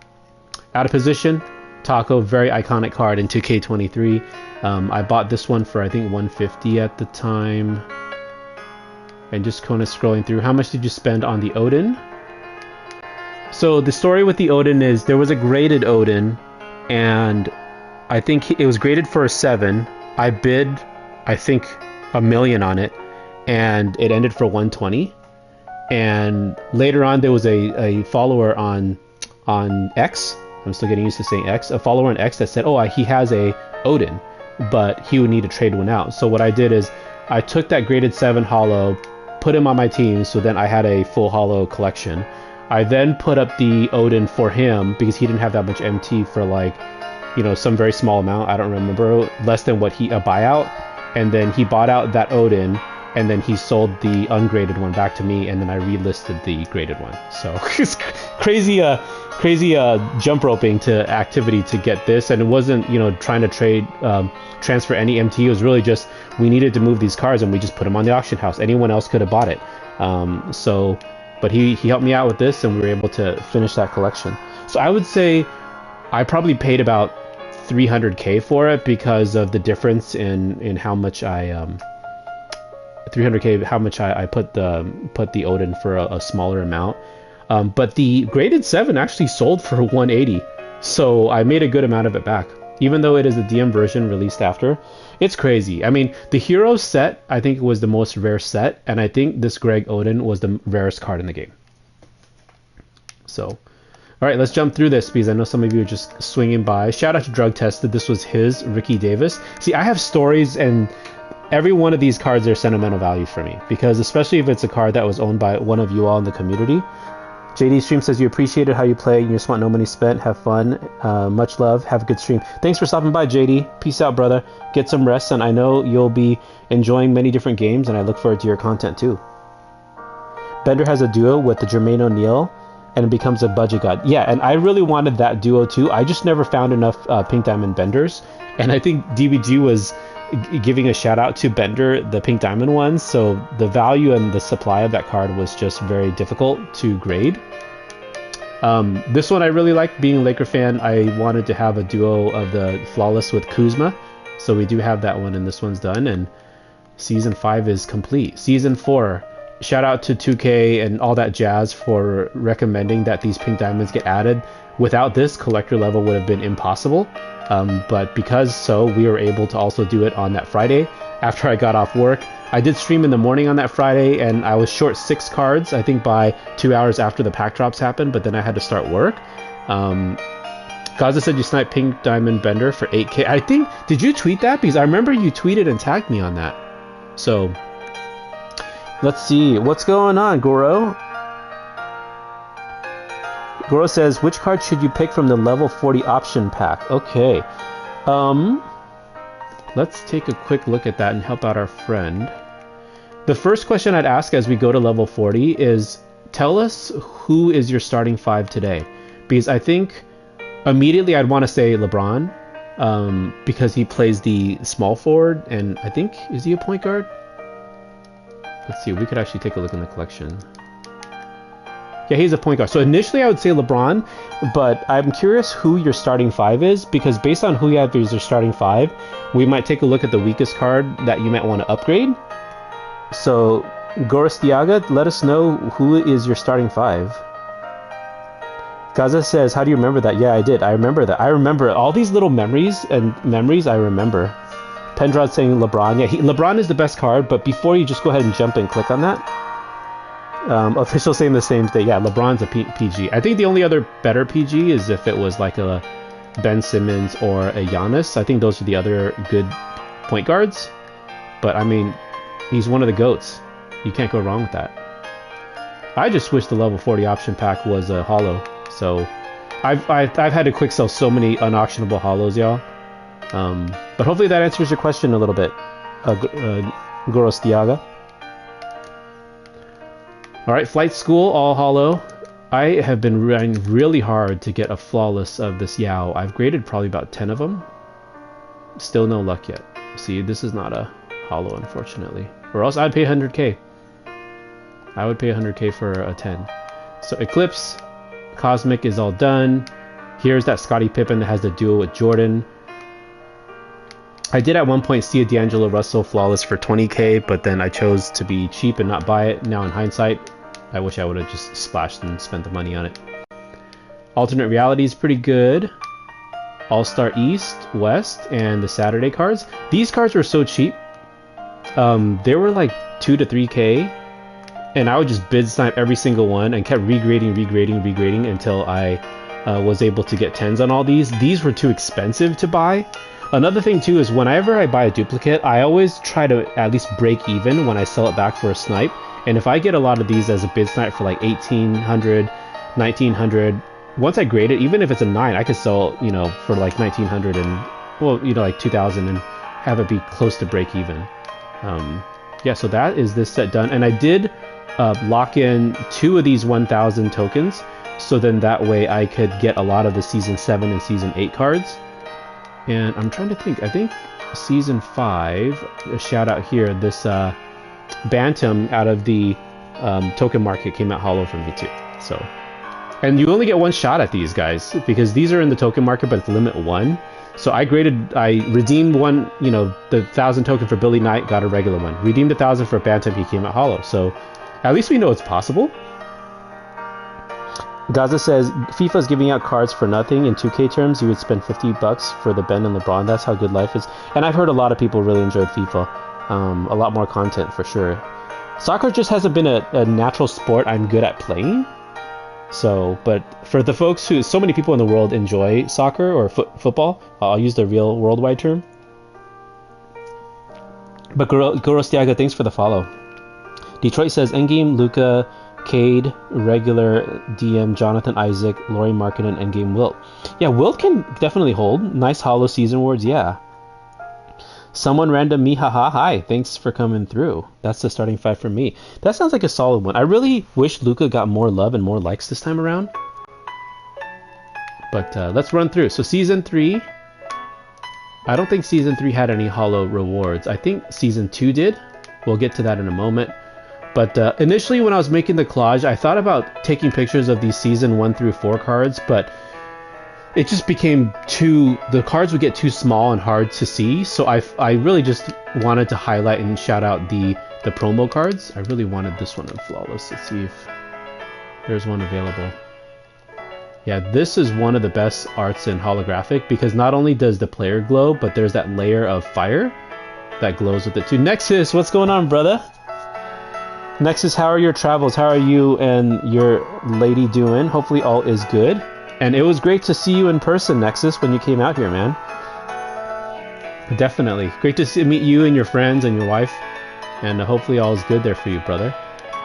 of position, Taco, very iconic card in 2K23. I bought this one for I think 150 at the time. And just kind of scrolling through, how much did you spend on the Odin? So the story with the Odin is there was a graded Odin, and I think it was graded for a 7. I bid, I think, $1 million on it, and it ended for 120. And later on, there was a follower on X. I'm still getting used to saying X. A follower on X that said, "Oh, he has a Odin, but he would need to trade one out." So what I did is I took that graded 7 holo, put him on my team, so then I had a full holo collection. I then put up the Odin for him because he didn't have that much MT for, like, you know, some very small amount. I don't remember, less than what a buyout. And then he bought out that Odin, and then he sold the ungraded one back to me, and then I relisted the graded one. So it's crazy jump roping to activity to get this, and it wasn't, you know, trying to transfer any MT. It was really just we needed to move these cards, and we just put them on the auction house. Anyone else could have bought it. But he helped me out with this, and we were able to finish that collection. So I would say I probably paid about 300k for it because of the difference in how much I 300k how much I put the Odin for a smaller amount. But the graded 7 actually sold for 180, so I made a good amount of it back, even though it is a DM version released after. It's crazy. I mean, the Hero set I think was the most rare set, and I think this Greg Odin was the rarest card in the game. So All right, let's jump through this because I know some of you are just swinging by. Shout out to Drug Tested. This was his, Ricky Davis. See, I have stories, and every one of these cards are sentimental value for me, because especially if it's a card that was owned by one of you all in the community. JD Stream says you appreciated how you play. You just want no money spent. Have fun. Much love. Have a good stream. Thanks for stopping by, JD. Peace out, brother. Get some rest, and I know you'll be enjoying many different games, and I look forward to your content too. Bender has a duo with the Jermaine O'Neal, and it becomes a budget god. Yeah, and I really wanted that duo too. I just never found enough Pink Diamond Benders, and I think DBG was giving a shout out to Bender, the Pink Diamond ones, so the value and the supply of that card was just very difficult to grade. This one I really like. Being a Laker fan, I wanted to have a duo of the Flawless with Kuzma, so we do have that one, and this one's done, and Season 5 is complete. Season 4, shout out to 2K and all that jazz for recommending that these Pink Diamonds get added. Without this, collector level would have been impossible. But because so, we were able to also do it on that Friday after I got off work. I did stream in the morning on that Friday, and I was short 6 cards, I think by 2 hours after the pack drops happened, but then I had to start work. Gaza said you sniped Pink Diamond Bender for 8K. I think, did you tweet that? Because I remember you tweeted and tagged me on that. So, let's see. What's going on, Goro? Goro says, which card should you pick from the level 40 option pack? Okay. Let's take a quick look at that and help out our friend. The first question I'd ask as we go to level 40 is, tell us who is your starting 5 today. Because I think immediately I'd want to say LeBron, because he plays the small forward, and I think, is he a point guard? Let's see, we could actually take a look in the collection. Yeah, he's a point guard. So initially I would say LeBron, but I'm curious who your starting 5 is, because based on who you have as your starting 5, we might take a look at the weakest card that you might want to upgrade. So, Gorostiaga, let us know who is your starting 5. Gaza says, how do you remember that? Yeah, I did. I remember that. I remember all these little memories I remember. Pendrad saying LeBron. Yeah, LeBron is the best card, but before you just go ahead and jump and click on that. Official saying the same thing. Yeah, LeBron's a PG. I think the only other better PG is if it was like a Ben Simmons or a Giannis. I think those are the other good point guards. But I mean, he's one of the GOATs. You can't go wrong with that. I just wish the level 40 option pack was a holo. So I've had to quick sell so many unauctionable holos, y'all. But hopefully that answers your question a little bit, Gorostiaga. Alright, Flight School, all holo. I have been running really hard to get a flawless of this Yao. I've graded probably about 10 of them. Still no luck yet. See, this is not a holo, unfortunately. Or else I'd pay 100k. I would pay 100k for a 10. So Eclipse, Cosmic is all done. Here's that Scottie Pippen that has the duo with Jordan. I did at one point see a D'Angelo Russell flawless for 20k, but then I chose to be cheap and not buy it. Now in hindsight, I wish I would have just splashed and spent the money on it. Alternate Reality is pretty good. All-Star East, West, and the Saturday cards. These cards were so cheap. They were like 2 to 3k, and I would just bid snipe every single one and kept regrading until I was able to get 10s on all these. These were too expensive to buy. Another thing too is whenever I buy a duplicate, I always try to at least break even when I sell it back for a snipe. And if I get a lot of these as a bid snipe for like 1800, 1900, once I grade it, even if it's a 9, I could sell, you know, for like 1900 and, well, you know, like 2000 and have it be close to break even. Yeah, so that is this set done. And I did lock in 2 of these 1000 tokens, so then that way I could get a lot of the Season 7 and Season 8 cards. And I'm trying to think, I think Season 5, a shout out here, this Bantam out of the token market came out holo for me too. So, and you only get one shot at these guys, because these are in the token market, but it's limit 1. So I redeemed one, you know, the 1000 token for Billy Knight, got a regular one. Redeemed 1000 for Bantam, he came out holo. So at least we know it's possible. Gaza says, FIFA's giving out cards for nothing. In 2K terms, you would spend $50 for the Ben and LeBron. That's how good life is. And I've heard a lot of people really enjoyed FIFA. A lot more content for sure. Soccer just hasn't been a natural sport I'm good at playing. So, but for the folks who, so many people in the world enjoy soccer or football, I'll use the real worldwide term. But Gorostiaga, thanks for the follow. Detroit says, Endgame, Luca, Cade, regular DM, Jonathan Isaac, Laurie Markkinen, Endgame, Wilt. Yeah, Wilt can definitely hold. Nice Holo Season Awards, yeah. Someone random me, haha, hi. Thanks for coming through. That's the starting 5 for me. That sounds like a solid one. I really wish Luca got more love and more likes this time around. But let's run through. So Season 3... I don't think Season 3 had any Holo rewards. I think Season 2 did. We'll get to that in a moment. But initially when I was making the collage, I thought about taking pictures of these Season 1 through 4 cards, but it just became the cards would get too small and hard to see. So I really just wanted to highlight and shout out the promo cards. I really wanted this one in Flawless. Let's see if there's one available. Yeah, this is one of the best arts in holographic because not only does the player glow, but there's that layer of fire that glows with it too. Nexus, what's going on, brother? Nexus, how are your travels? How are you and your lady doing? Hopefully all is good. And it was great to see you in person, Nexus, when you came out here, man. Definitely. Great to meet you and your friends and your wife. And hopefully all is good there for you, brother.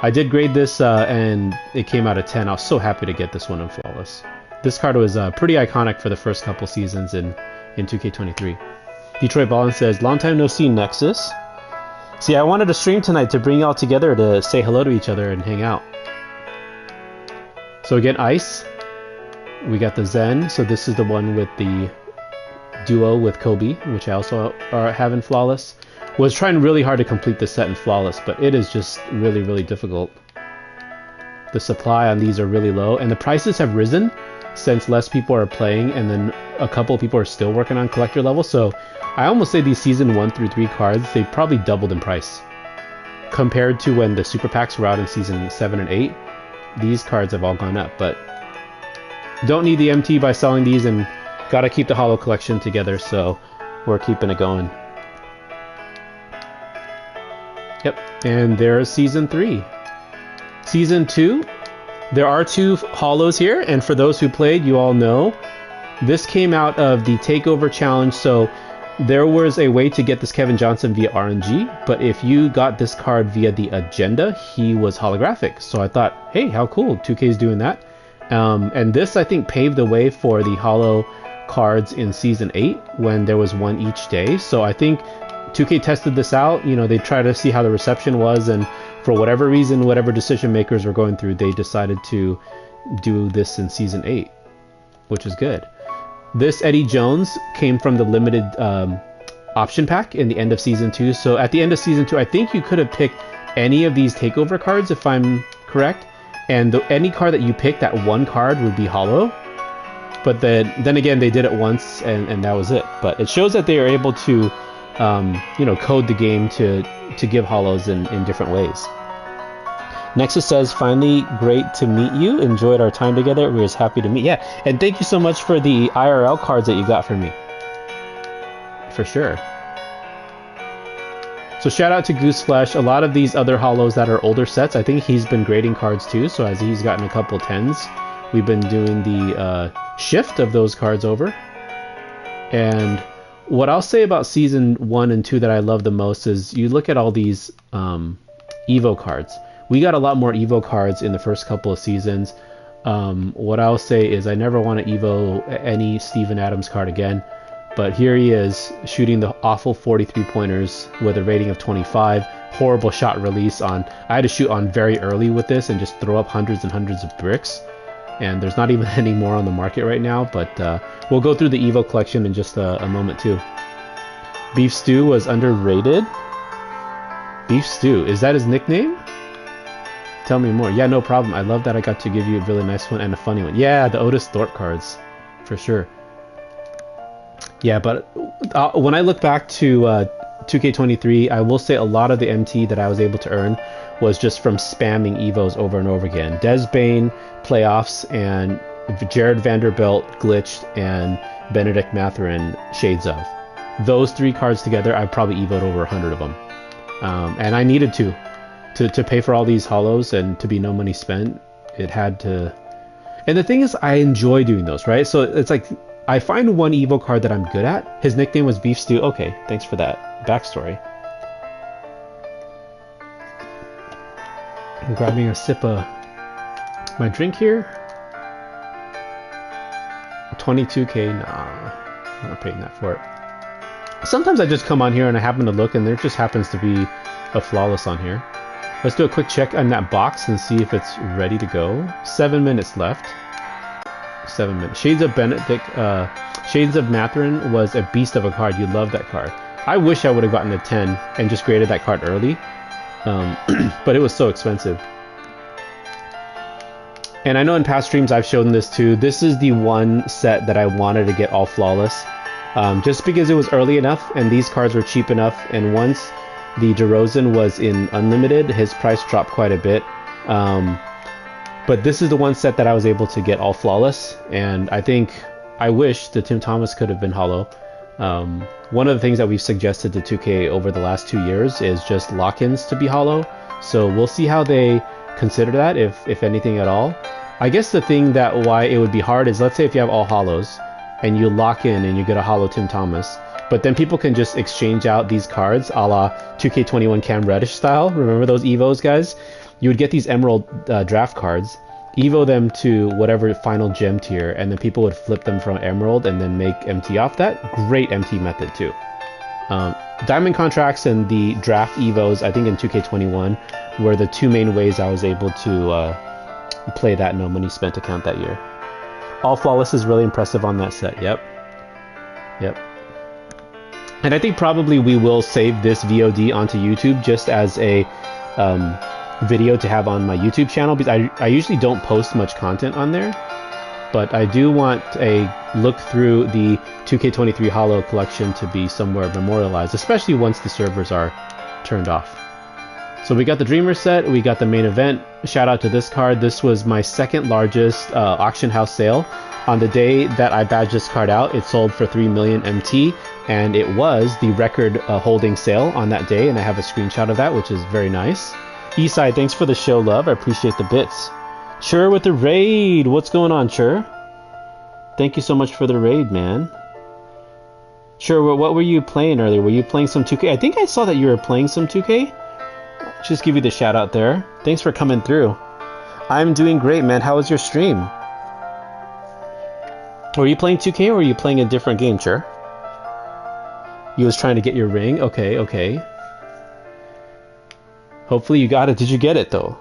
I did grade this and it came out of 10. I was so happy to get this one in Flawless. This card was pretty iconic for the first couple seasons in 2K23. Detroit Ballin says, long time no see, Nexus. See, I wanted to stream tonight to bring y'all together to say hello to each other and hang out. So again, Ice. We got the Zen. So this is the one with the duo with Kobe, which I also have in Flawless. Was trying really hard to complete the set in Flawless, but it is just really, really difficult. The supply on these are really low, and the prices have risen since less people are playing, and then a couple of people are still working on collector level. So I almost say these Season 1 through 3 cards, they probably doubled in price. Compared to when the Super Packs were out in Season 7 and 8, these cards have all gone up, but don't need the MT by selling these, and gotta keep the Holo collection together, so we're keeping it going. Yep, and there's Season 3. Season 2, there are 2 Holos here, and for those who played, you all know, this came out of the Takeover Challenge, so there was a way to get this Kevin Johnson via RNG, but if you got this card via the agenda, he was holographic. So I thought, hey, how cool, 2K's doing that. And this, I think, paved the way for the Holo cards in Season 8 when there was one each day. So I think 2K tested this out. You know, they tried to see how the reception was, and for whatever reason, whatever decision makers were going through, they decided to do this in Season 8, which is good. This Eddie Jones came from the limited option pack in the end of Season 2. So at the end of Season 2, I think you could have picked any of these takeover cards, if I'm correct. And any card that you picked, that one card would be Holo. But then again, they did it once, and that was it. But it shows that they are able to, code the game to give Holos in different ways. Nexus says, finally, great to meet you. Enjoyed our time together. We're just happy to meet. Yeah, and thank you so much for the IRL cards that you got for me. For sure. So shout out to Gooseflesh. A lot of these other Holos that are older sets, I think he's been grading cards too. So as he's gotten a couple 10s, we've been doing the shift of those cards over. And what I'll say about Season 1 and 2 that I love the most is you look at all these Evo cards. We got a lot more Evo cards in the first couple of seasons. What I'll say is I never want to Evo any Steven Adams card again. But here he is shooting the awful 43 pointers with a rating of 25. Horrible shot release on. I had to shoot on very early with this and just throw up hundreds and hundreds of bricks. And there's not even any more on the market right now. But we'll go through the Evo collection in just a moment too. Beef Stew was underrated. Beef Stew, is that his nickname? Tell me more. Yeah, no problem. I love that I got to give you a really nice one and a funny one. Yeah, the Otis Thorpe cards, for sure. Yeah, but when I look back to 2K23, I will say a lot of the MT that I was able to earn was just from spamming Evos over and over again. Des Bane, Playoffs, and Jared Vanderbilt, Glitched, and Benedict Mathurin, Shades of. Those 3 cards together, I probably Evo'd over 100 of them. And I needed to pay for all these Holos and to be no money spent. It had to And the thing is, I enjoy doing those, right? So it's like, I find one Evo card that I'm good at. His nickname was Beef Stew. Okay, thanks for that backstory. I'm grabbing a sip of my drink here. 22k, nah, I'm not paying that for it. Sometimes I just come on here and I happen to look and there just happens to be a flawless on here. Let's do a quick check on that box and see if it's ready to go. 7 minutes left. 7 minutes. Shades of Benedict, Shades of Matherin was a beast of a card. You love that card. I wish I would have gotten a 10 and just graded that card early. But it was so expensive. And I know in past streams I've shown this too. This is the one set that I wanted to get all flawless. Just because it was early enough and these cards were cheap enough. And once the DeRozan was in Unlimited, his price dropped quite a bit. But this is the one set that I was able to get all flawless. And I wish the Tim Thomas could have been holo. One of the things that we've suggested to 2K over the last 2 years is just lock-ins to be holo. So we'll see how they consider that, if anything at all. I guess the thing that why it would be hard is, let's say if you have all holos and you lock in and you get a holo Tim Thomas, but then people can just exchange out these cards a la 2K21 Cam Reddish style. Remember those Evos, guys? You would get these Emerald draft cards, Evo them to whatever final gem tier, and then people would flip them from Emerald and then make MT off that. Great MT method too. Diamond contracts and the draft Evos, I think in 2K21, were the two main ways I was able to play that no money spent account that year. All flawless is really impressive on that set. Yep. And I think probably we will save this VOD onto YouTube just as a video to have on my YouTube channel, because I usually don't post much content on there, but I do want a look through the 2K23 Holo collection to be somewhere memorialized, especially once the servers are turned off. So we got the Dreamer set, we got the main event. Shout out to this card. This was my second largest auction house sale. On the day that I badged this card out, it sold for 3 million MT, and it was the record holding sale on that day, and I have a screenshot of that, which is very nice. Eastside, thanks for the show, love. I appreciate the bits. Chur with the raid. What's going on, Chur? Thank you so much for the raid, man. Chur, what were you playing earlier? Were you playing some 2K? I think I saw that you were playing some 2K. Just give you the shout out there. Thanks for coming through. I'm doing great, man. How was your stream? Were you playing 2K or were you playing a different game, Chur? You was trying to get your ring? Okay. Hopefully you got it. Did you get it, though?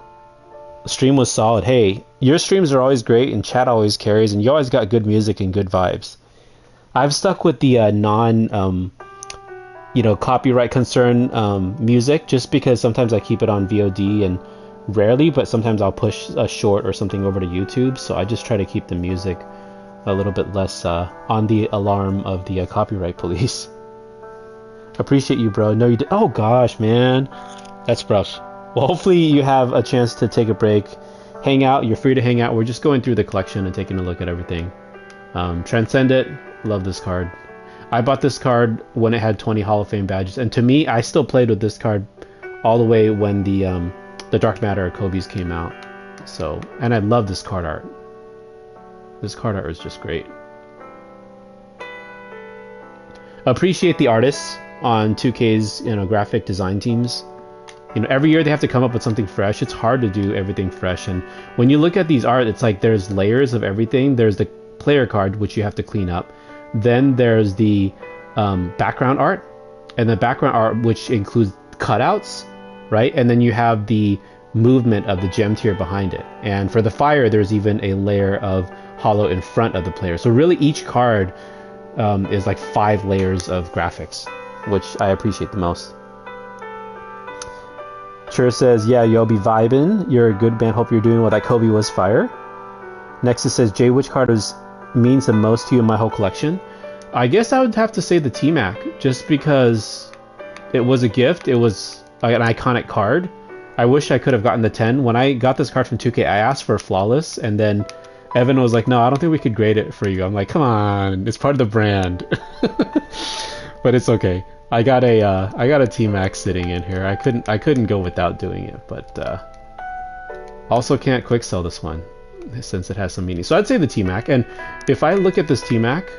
The stream was solid. Hey, your streams are always great and chat always carries, and you always got good music and good vibes. I've stuck with the copyright concern music just because sometimes I keep it on VOD and rarely, but sometimes I'll push a short or something over to YouTube, so I just try to keep the music a little bit less on the alarm of the copyright police. Appreciate you, bro. No, you did. Oh gosh, man. That's rough. Well, hopefully you have a chance to take a break, hang out. You're free to hang out. We're just going through the collection and taking a look at everything. Transcend it. Love this card. I bought this card when it had 20 Hall of Fame badges, and to me, I still played with this card all the way when the Dark Matter Kobe's came out. So, and I love this card art. This card art is just great. Appreciate the artists on 2K's graphic design teams. Every year they have to come up with something fresh. It's hard to do everything fresh, and when you look at these art, it's like there's layers of everything. There's the player card, which you have to clean up. Then there's the background art, and the background art which includes cutouts, right? And then you have the movement of the gem tier behind it. And for the fire, there's even a layer of holo in front of the player. So really each card is like 5 layers of graphics, which I appreciate the most. Chur says, yeah, yo, be vibin'. You're a good band. Hope you're doing well. That Kobe was fire. Nexus says, Jay, which card means the most to you in my whole collection? I guess I would have to say the T-Mac, just because it was a gift. It was an iconic card. I wish I could have gotten the 10. When I got this card from 2K, I asked for a flawless, and then Evan was like, no, I don't think we could grade it for you. I'm like, come on, it's part of the brand. But it's okay. I got a T-Max sitting in here. I couldn't go without doing it, but also can't quick sell this one. since it has some meaning. So I'd say the T-Mac. And if I look at this T-Mac,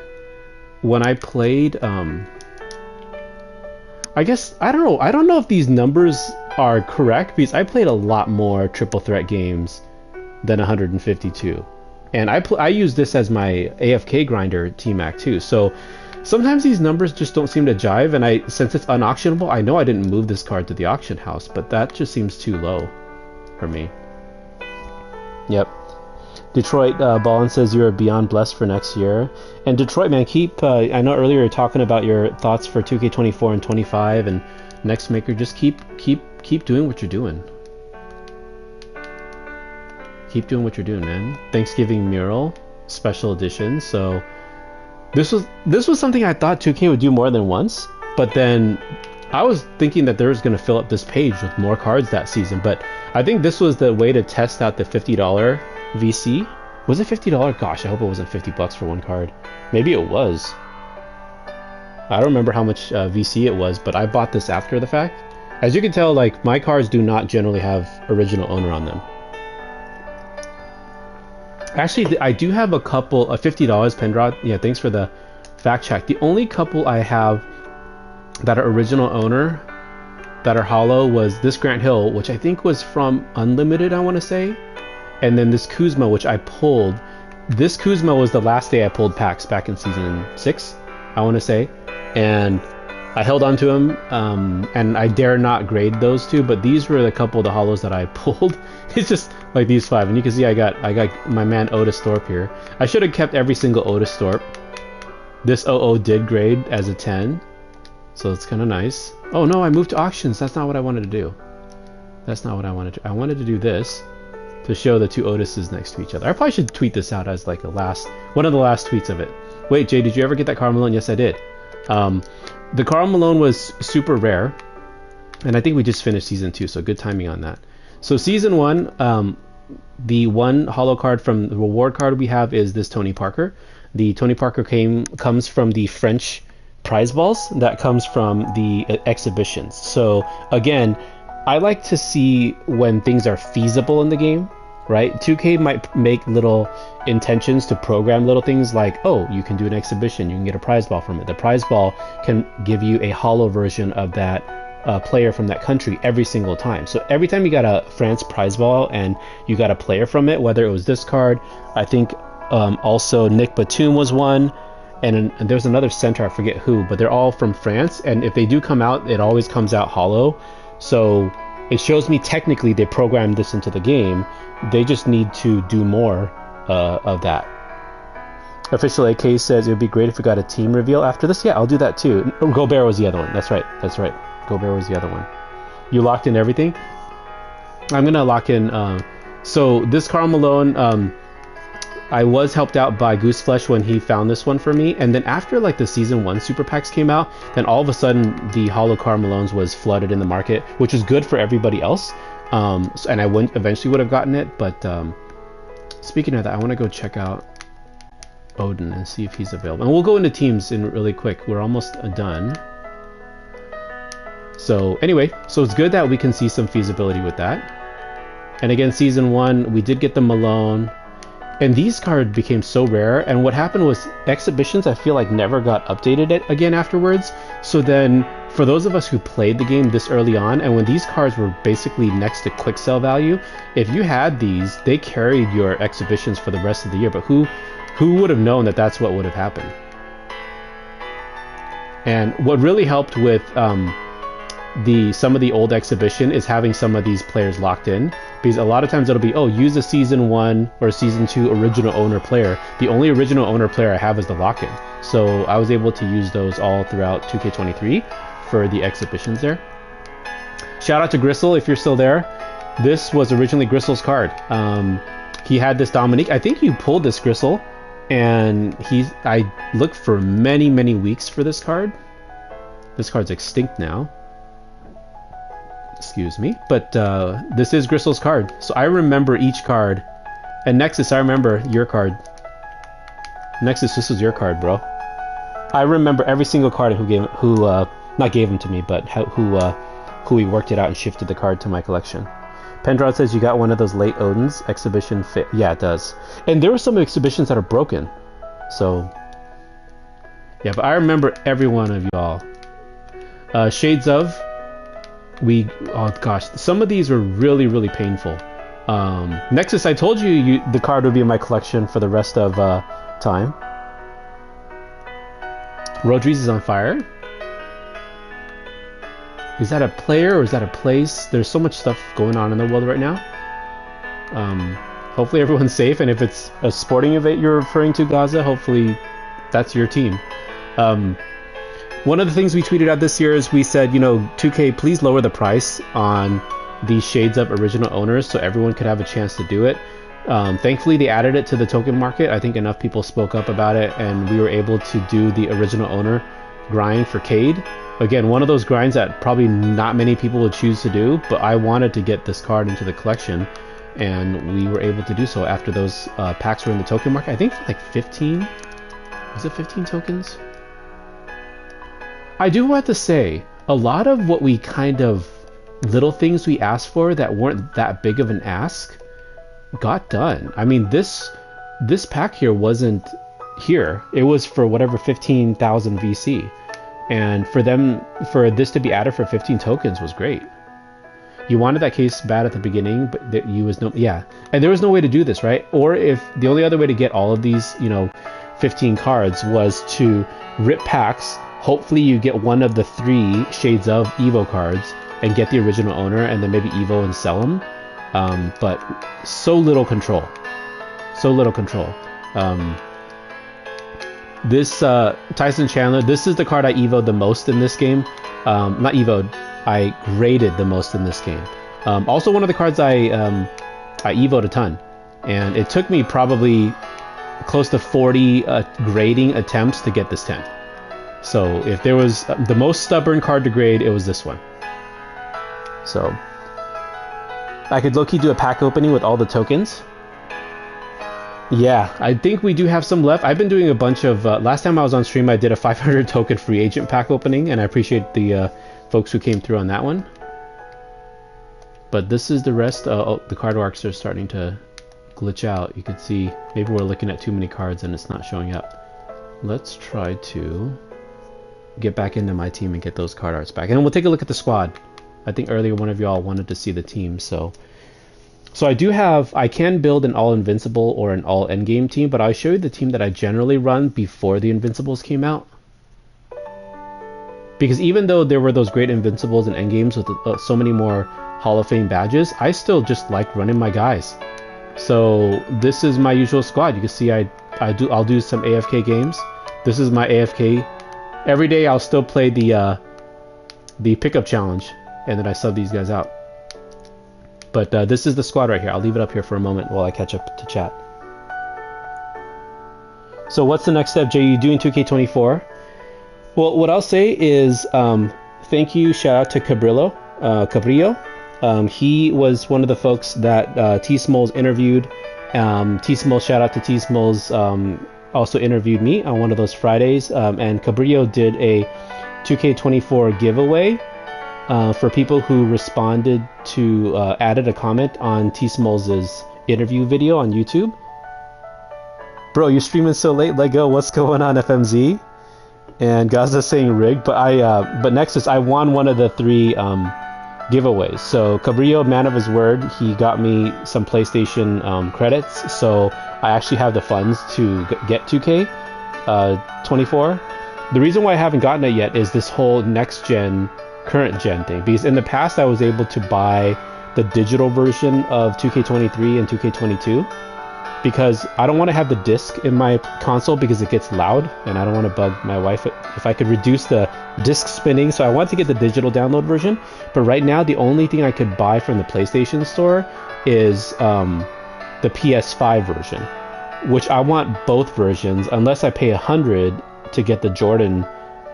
when I played, I guess, I don't know if these numbers are correct, because I played a lot more triple threat games than 152. And I use this as my AFK grinder T-Mac too. So sometimes these numbers just don't seem to jive, and since it's unauctionable, I know I didn't move this card to the auction house, but that just seems too low for me. Yep. Detroit Ballin says you're beyond blessed for next year. And Detroit, man, keep I know earlier you were talking about your thoughts for 2K24 and 25 and next maker. Just keep doing what you're doing. Keep doing what you're doing, man. Thanksgiving mural special edition. So this was something I thought 2K would do more than once, but then I was thinking that they was going to fill up this page with more cards that season. But I think this was the way to test out the $50 VC. Was it $50? Gosh, I hope it wasn't $50 for one card. Maybe it was. I don't remember how much VC it was, but I bought this after the fact. As you can tell, like, my cards do not generally have original owner on them. Actually, I do have a couple of $50 Pendraw. Yeah, thanks for the fact check. The only couple I have that are original owner that are hollow was this Grant Hill, which I think was from Unlimited, I want to say. And then this Kuzma, which I pulled. This Kuzma was the last day I pulled packs back in season 6, I want to say. And I held on to him, and I dare not grade those two, but these were the couple of the hollows that I pulled. It's just like these 5, and you can see I got my man Otis Thorpe here. I should have kept every single Otis Thorpe. This 00 did grade as a 10, so it's kind of nice. Oh no, I moved to auctions. That's not what I wanted to do. That's not what I wanted to do. I wanted to do this to show the two Otises next to each other. I probably should tweet this out as like one of the last tweets of it. Wait, Jay, did you ever get that Karl Malone? Yes, I did. The Karl Malone was super rare, and I think we just finished season 2, so good timing on that. So season 1, the one holo card from the reward card we have is this Tony Parker. The Tony Parker comes from the French prize balls that comes from the exhibitions. So again, I like to see when things are feasible in the game, right? 2K might make little intentions to program little things like, oh, you can do an exhibition, you can get a prize ball from it. The prize ball can give you a holo version of that player from that country every single time. So every time you got a France prize ball and you got a player from it, whether it was this card, I think also Nick Batum was one, and there's another center, I forget who, but they're all from France, and if they do come out, it always comes out holo. So it shows me technically they programmed this into the game. They just need to do more of that. Official AK says it would be great if we got a team reveal after this. Yeah, I'll do that too. Gobert was the other one. That's right. Gobert was the other one. You locked in everything? I'm going to lock in. So this Karl Malone, I was helped out by Gooseflesh when he found this one for me. And then after like the season 1 super packs came out, then all of a sudden the holo Karl Malones was flooded in the market, which is good for everybody else. And I eventually would have gotten it. But speaking of that, I want to go check out Odin and see if he's available. And we'll go into teams in really quick. We're almost done. So anyway, so it's good that we can see some feasibility with that. And again, season 1, we did get the Malone. And these cards became so rare, and what happened was exhibitions I feel like never got updated again afterwards. So then for those of us who played the game this early on, and when these cards were basically next to quick sell value, if you had these, they carried your exhibitions for the rest of the year. But who would have known that that's what would have happened? And what really helped with some of the old exhibition is having some of these players locked in, because a lot of times it'll be, oh, use a season 1 or season 2 original owner player. The only original owner player I have is the lock-in, so I was able to use those all throughout 2K23 for the exhibitions there. Shout out to Gristle if you're still there. This was originally Gristle's card. He had this Dominique. I think you pulled this Gristle, and I looked for many weeks for this card. This card's extinct now. Excuse me, but this is Gristle's card, so I remember each card. And Nexus, I remember your card. Nexus, this was your card, bro. I remember every single card who not gave them to me, but who he worked it out and shifted the card to my collection. Pendraud says you got one of those late Odins exhibition fit. Yeah, it does. And there were some exhibitions that are broken. So, yeah, but I remember every one of y'all. Shades of, oh gosh, some of these were really, really painful. Nexus, I told you the card would be in my collection for the rest of time. Rodriguez is on fire. Is that a player or is that a place? There's so much stuff going on in the world right now. Hopefully everyone's safe, and if it's a sporting event you're referring to, Gaza, hopefully that's your team. One of the things we tweeted out this year is we said, 2K, please lower the price on these Shades of original owners so everyone could have a chance to do it. Thankfully, they added it to the token market. I think enough people spoke up about it, and we were able to do the original owner grind for Cade. Again, one of those grinds that probably not many people would choose to do, but I wanted to get this card into the collection, and we were able to do so after those packs were in the token market. I think for like 15, was it 15 tokens? I do have to say, a lot of what we kind of little things we asked for that weren't that big of an ask got done. I mean, this pack here wasn't here. It was for whatever 15,000 VC. And for this to be added for 15 tokens was great. You wanted that case bad at the beginning, but and there was no way to do this, right? Or if the only other way to get all of these, 15 cards was to rip packs. Hopefully you get one of the 3 Shades of Evo cards and get the original owner, and then maybe Evo and sell them. But so little control. This Tyson Chandler, this is the card I evoed the most in this game. Not evoed, I graded the most in this game. Also one of the cards I evoed a ton, and it took me probably close to 40 grading attempts to get this 10. So if there was the most stubborn card to grade, it was this one. So I could low-key do a pack opening with all the tokens. Yeah, I think we do have some left. I've been doing a bunch of... last time I was on stream, I did a 500 token free agent pack opening, and I appreciate the folks who came through on that one. But this is the rest. The card arcs are starting to glitch out. You can see maybe we're looking at too many cards and it's not showing up. Let's try to get back into my team and get those card arts back. And we'll take a look at the squad. I think earlier one of y'all wanted to see the team, so I can build an all invincible or an all endgame team, but I'll show you the team that I generally run before the invincibles came out. Because even though there were those great invincibles and endgames with so many more Hall of Fame badges, I still just like running my guys. So this is my usual squad. You can see I'll do some AFK games. This is my AFK. Every day I'll still play the pickup challenge, and then I sub these guys out. But this is the squad right here. I'll leave it up here for a moment while I catch up to chat. So what's the next step, Jay? You doing 2K24? Well, what I'll say is thank you, shout out to Cabrillo. He was one of the folks that T-Smalls interviewed. T-Smalls, shout out to T-Smalls, also interviewed me on one of those Fridays. And Cabrillo did a 2K24 giveaway for people who responded to, added a comment on T-Smalls' interview video on YouTube. Bro, you're streaming so late, Lego, what's going on, FMZ? And Gaza saying rigged, but Nexus, I won one of the 3 giveaways. So Cabrillo, man of his word, he got me some PlayStation credits, so I actually have the funds to get 2K24. The reason why I haven't gotten it yet is this whole next gen, current gen thing, because in the past I was able to buy the digital version of 2K23 and 2K22, because I don't want to have the disc in my console because it gets loud and I don't want to bug my wife if I could reduce the disc spinning. So I want to get the digital download version, but right now the only thing I could buy from the PlayStation store is the PS5 version, which I want both versions unless I pay 100 to get the Jordan,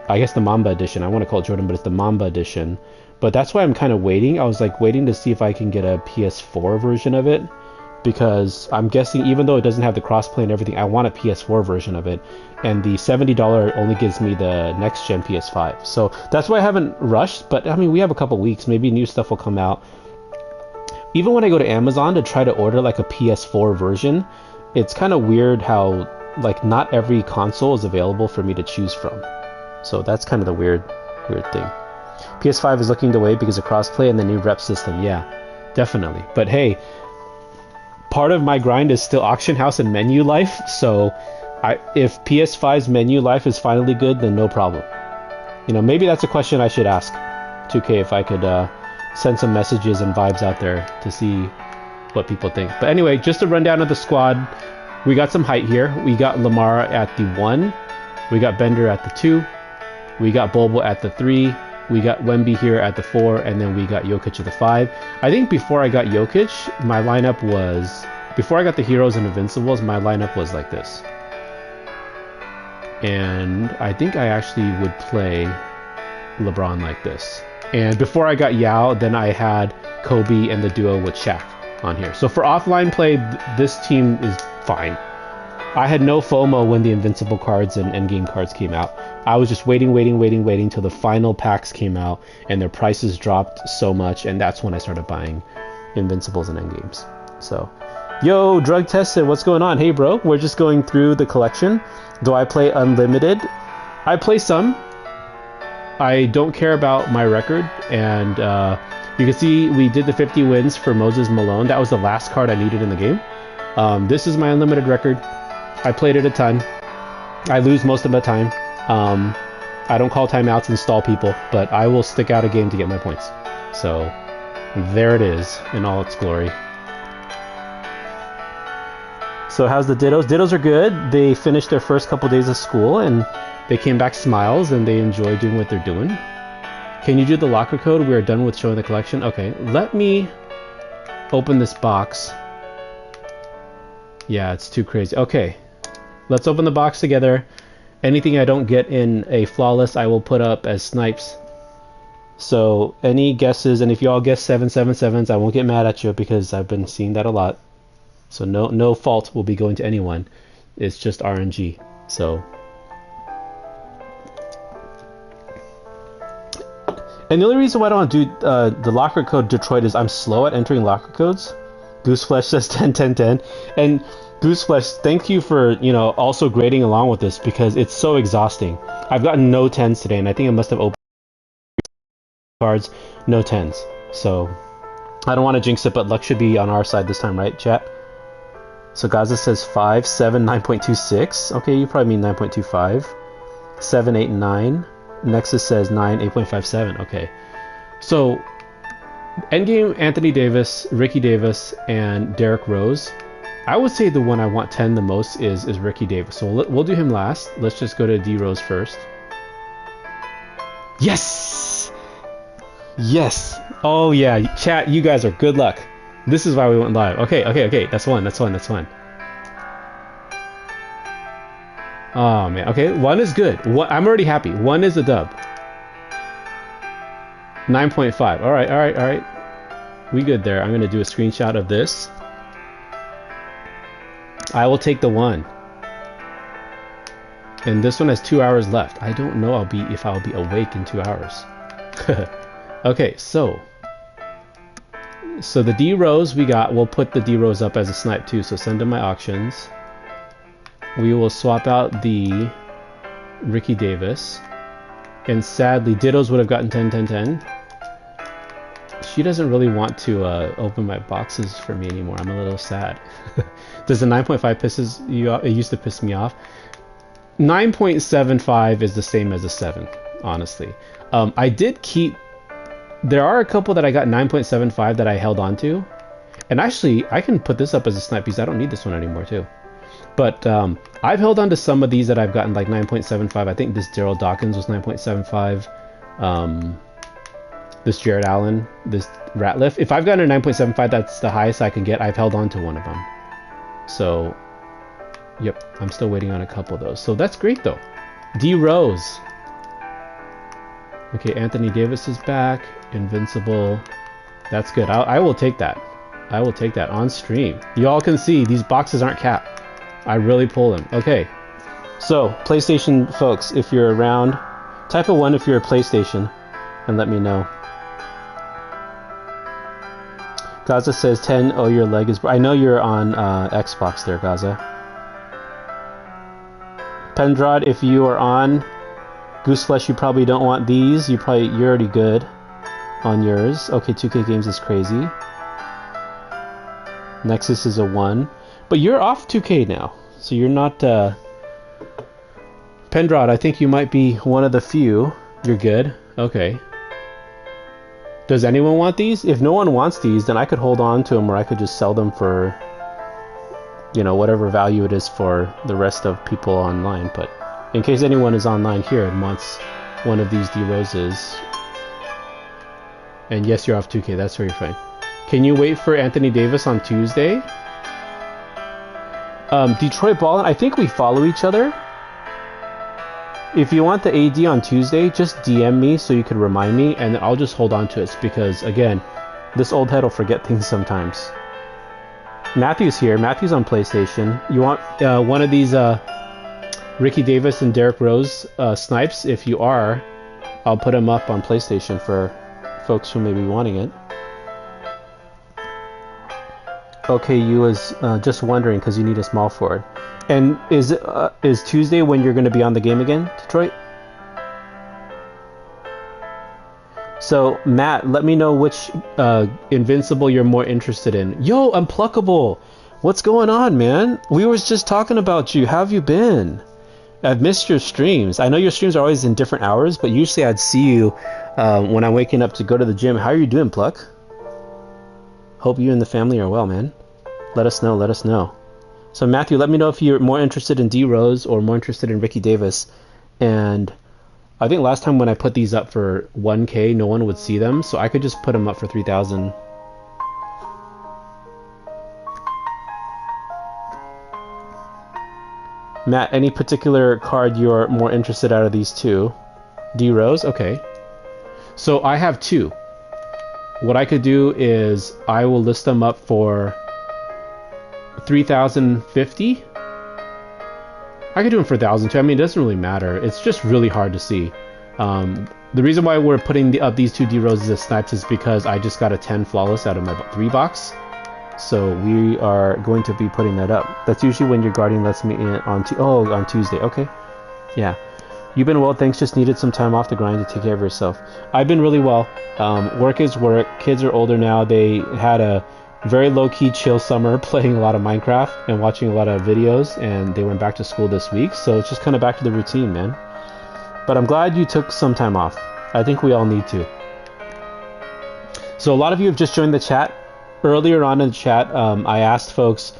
I guess the Mamba edition. I want to call it Jordan, but it's the Mamba edition. But that's why I'm kind of waiting. I was like waiting to see if I can get a PS4 version of it, because I'm guessing even though it doesn't have the crossplay and everything, I want a PS4 version of it, and the $70 only gives me the next gen PS5. So that's why I haven't rushed, but I mean, we have a couple weeks, maybe new stuff will come out. even when I go to Amazon to try to order like a PS4 version, it's kind of weird how like not every console is available for me to choose from. So that's kind of the weird thing. PS5 is looking the way because of crossplay and the new rep system. Yeah, definitely. But hey, part of my grind is still auction house and menu life. So if PS5's menu life is finally good, then no problem. You know, maybe that's a question I should ask 2K, if I could send some messages and vibes out there to see what people think. But anyway, just a rundown of the squad. We got some height here. We got Lamar at the 1. We got Bender at the 2. We got Bobo at the 3. We got Wemby here at the 4. And then we got Jokic at the 5. I think before I got Jokic, my lineup was... Before I got the Heroes and Invincibles, my lineup was like this. And I think I actually would play LeBron like this. And before I got Yao, then I had Kobe and the duo with Shaq on here. So for offline play, this team is fine. I had no FOMO when the Invincible cards and Endgame cards came out. I was just waiting till the final packs came out and their prices dropped so much, and that's when I started buying Invincibles and Endgames. So, yo, Drug Tested, what's going on? Hey, bro, we're just going through the collection. Do I play Unlimited? I play some. I don't care about my record, and you can see we did the 50 wins for Moses Malone. That was the last card I needed in the game. This is my unlimited record. I played it a ton. I lose most of the time. I don't call timeouts and stall people, but I will stick out a game to get my points. So there it is in all its glory. So how's the Dittos? Dittos are good. They finished their first couple days of school and they came back smiles and they enjoy doing what they're doing. Can you do the locker code? We are done with showing the collection. Okay, let me open this box. Yeah, it's too crazy. Okay, let's open the box together. Anything I don't get in a flawless, I will put up as snipes. So any guesses, and if you all guess 777s, I won't get mad at you because I've been seeing that a lot. So no fault will be going to anyone. It's just RNG. So. And the only reason why I don't do the locker code Detroit is I'm slow at entering locker codes. Gooseflesh says 10, 10, 10. And Gooseflesh, thank you for, also grading along with this because it's so exhausting. I've gotten no 10s today, and I think I must have opened cards, no 10s. So I don't want to jinx it, but luck should be on our side this time, right, chat? So Gaza says 5, 7, 9.26. Okay, you probably mean 9.25. 7, 8, 9. Nexus says 9, 8.57. Okay. So Endgame, Anthony Davis, Ricky Davis, and Derrick Rose. I would say the one I want 10 the most is Ricky Davis. So we'll do him last. Let's just go to D Rose first. Yes! Yes! Oh yeah, chat, you guys are good luck. This is why we went live. Okay. That's one. Oh man. Okay, 1 is good. I'm already happy. 1 is a dub. 9.5. All right. We good there. I'm gonna do a screenshot of this. I will take the 1. And this one has 2 hours left. I don't know if I'll be awake in 2 hours. Okay, so the D Rose we'll put the D Rose up as a snipe too. So send to my auctions. We will swap out the Ricky Davis. And sadly, Dittos would have gotten 10, 10, 10. She doesn't really want to open my boxes for me anymore. I'm a little sad. Does the 9.5 pisses you off? It used to piss me off. 9.75 is the same as a 7, honestly. I did keep... There are a couple that I got 9.75 that I held on to. And actually, I can put this up as a snipe because I don't need this one anymore too. But I've held on to some of these that I've gotten like 9.75. I think this Daryl Dawkins was 9.75. This Jared Allen, this Ratliff. If I've gotten a 9.75, that's the highest I can get. I've held on to one of them. So, yep, I'm still waiting on a couple of those. So that's great though. D Rose. Okay, Anthony Davis is back. Invincible. That's good. I will take that. I will take that on stream. You all can see these boxes aren't capped. I really pull them. Okay. So, PlayStation folks, if you're around, type a 1 if you're a PlayStation and let me know. Gaza says 10. Oh, your leg is... I know you're on Xbox there, Gaza. Pendrad, if you are on Gooseflesh, you probably don't want these. You're already good on yours. Okay, 2K Games is crazy. Nexus is a 1. But you're off 2K now. So you're not... Pendrad, I think you might be one of the few. You're good. Okay. Does anyone want these? If no one wants these, then I could hold on to them, or I could just sell them for, you know, whatever value it is for the rest of people online. But in case anyone is online here and wants one of these D Roses, and yes, you're off 2K. That's very fine. Can you wait for Anthony Davis on Tuesday? Detroit Ballin', I think we follow each other. If you want the AD on Tuesday, just DM me so you can remind me, and I'll just hold on to it because, again, this old head will forget things sometimes. Matthew's here. Matthew's on PlayStation. You want one of these Ricky Davis and Derrick Rose snipes? If you are, I'll put them up on PlayStation for folks who may be wanting it. Okay, you was just wondering because you need a small forward. And is Tuesday when you're going to be on the game again, Detroit? So, Matt, let me know which Invincible you're more interested in. Yo, Unpluckable! What's going on, man? We was just talking about you. How have you been? I've missed your streams. I know your streams are always in different hours, but usually I'd see you when I'm waking up to go to the gym. How are you doing, Pluck? Hope you and the family are well, man. Let us know, let us know. So Matthew, let me know if you're more interested in D Rose or more interested in Ricky Davis. And I think last time when I put these up for 1K, no one would see them, so I could just put them up for 3,000. Matt, any particular card you're more interested out of these two? D Rose? Okay. So I have two. What I could do is I will list them up for 3,050. I could do them for 1,000 too. I mean, it doesn't really matter. It's just really hard to see. The reason why we're putting up these two D Roses as snipes is because I just got a 10 flawless out of my 3 box. So we are going to be putting that up. That's usually when your guardian lets me in on on Tuesday. Okay. Yeah. You've been well, thanks. Just needed some time off the grind to take care of yourself. I've been really well. Work is work. Kids are older now. They had a very low-key chill summer playing a lot of Minecraft and watching a lot of videos, and they went back to school this week, so it's just kind of back to the routine, man. But I'm glad you took some time off. I think we all need to. So a lot of you have just joined the chat. Earlier on in the chat, I asked folks,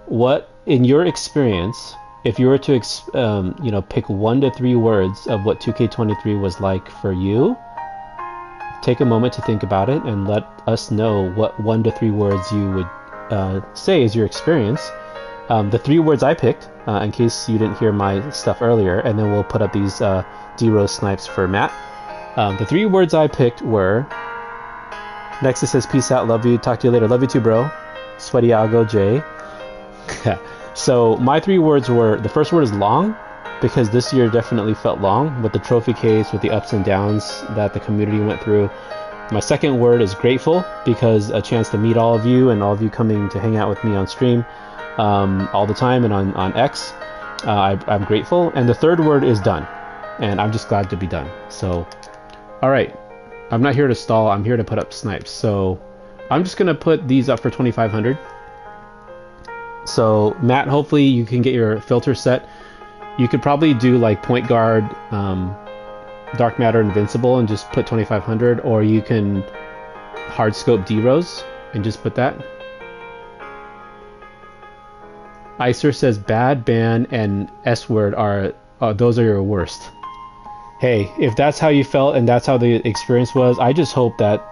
what, in your experience, if you were to pick 1 to 3 words of what 2K23 was like for you, take a moment to think about it and let us know what 1 to 3 words you would say is your experience. The 3 words I picked, in case you didn't hear my stuff earlier, and then we'll put up these D-Rose snipes for Matt. The 3 words I picked were... Nexus says, peace out, love you, talk to you later. Love you too, bro. Sweaty Algo J. So my 3 words were, the first word is long, because this year definitely felt long with the trophy case, with the ups and downs that the community went through. My second word is grateful, because a chance to meet all of you and all of you coming to hang out with me on stream all the time and on X. I'm grateful. And the third word is done, and I'm just glad to be done. So, all right. I'm not here to stall. I'm here to put up snipes. So I'm just going to put these up for 2,500. So Matt, hopefully you can get your filter set. You could probably do like point guard, dark matter, invincible, and just put 2,500, or you can hard scope D-Rose and just put that. Icer says bad, ban, and S-word are those are your worst. Hey, if that's how you felt and that's how the experience was, I just hope that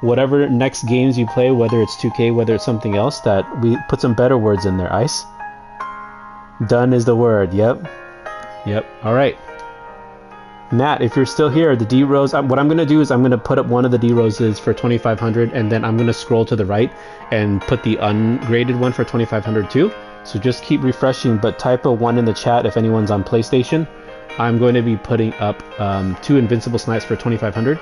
whatever next games you play, whether it's 2K, whether it's something else, that we put some better words in there, Ice. Done is the word. Yep. All right. Matt, if you're still here, the D-Rose, what I'm going to do is I'm going to put up one of the D-Roses for 2,500, and then I'm going to scroll to the right and put the ungraded one for 2,500 too. So just keep refreshing, but type a 1 in the chat if anyone's on PlayStation. I'm going to be putting up 2 invincible snipes for 2,500.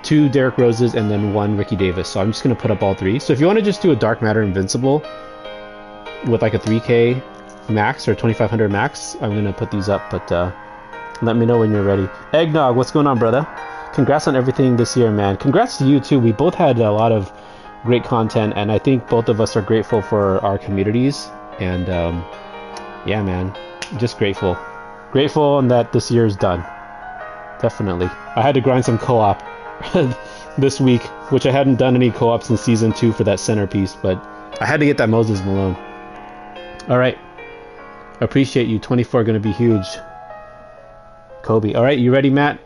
2 Derrick Roses, and then 1 Ricky Davis. So I'm just going to put up all 3. So if you want to just do a Dark Matter Invincible with like a 3K max or 2500 max, I'm going to put these up, but let me know when you're ready. Eggnog, what's going on, brother? Congrats on everything this year, man. Congrats to you too. We both had a lot of great content, and I think both of us are grateful for our communities. And yeah, man, just grateful. Grateful and that this year is done. Definitely. I had to grind some co-op this week, which I hadn't done any co-op since season 2 for that centerpiece, but I had to get that Moses Malone. All right. Appreciate you. 24 going to be huge. Kobe. All right, you ready, Matt?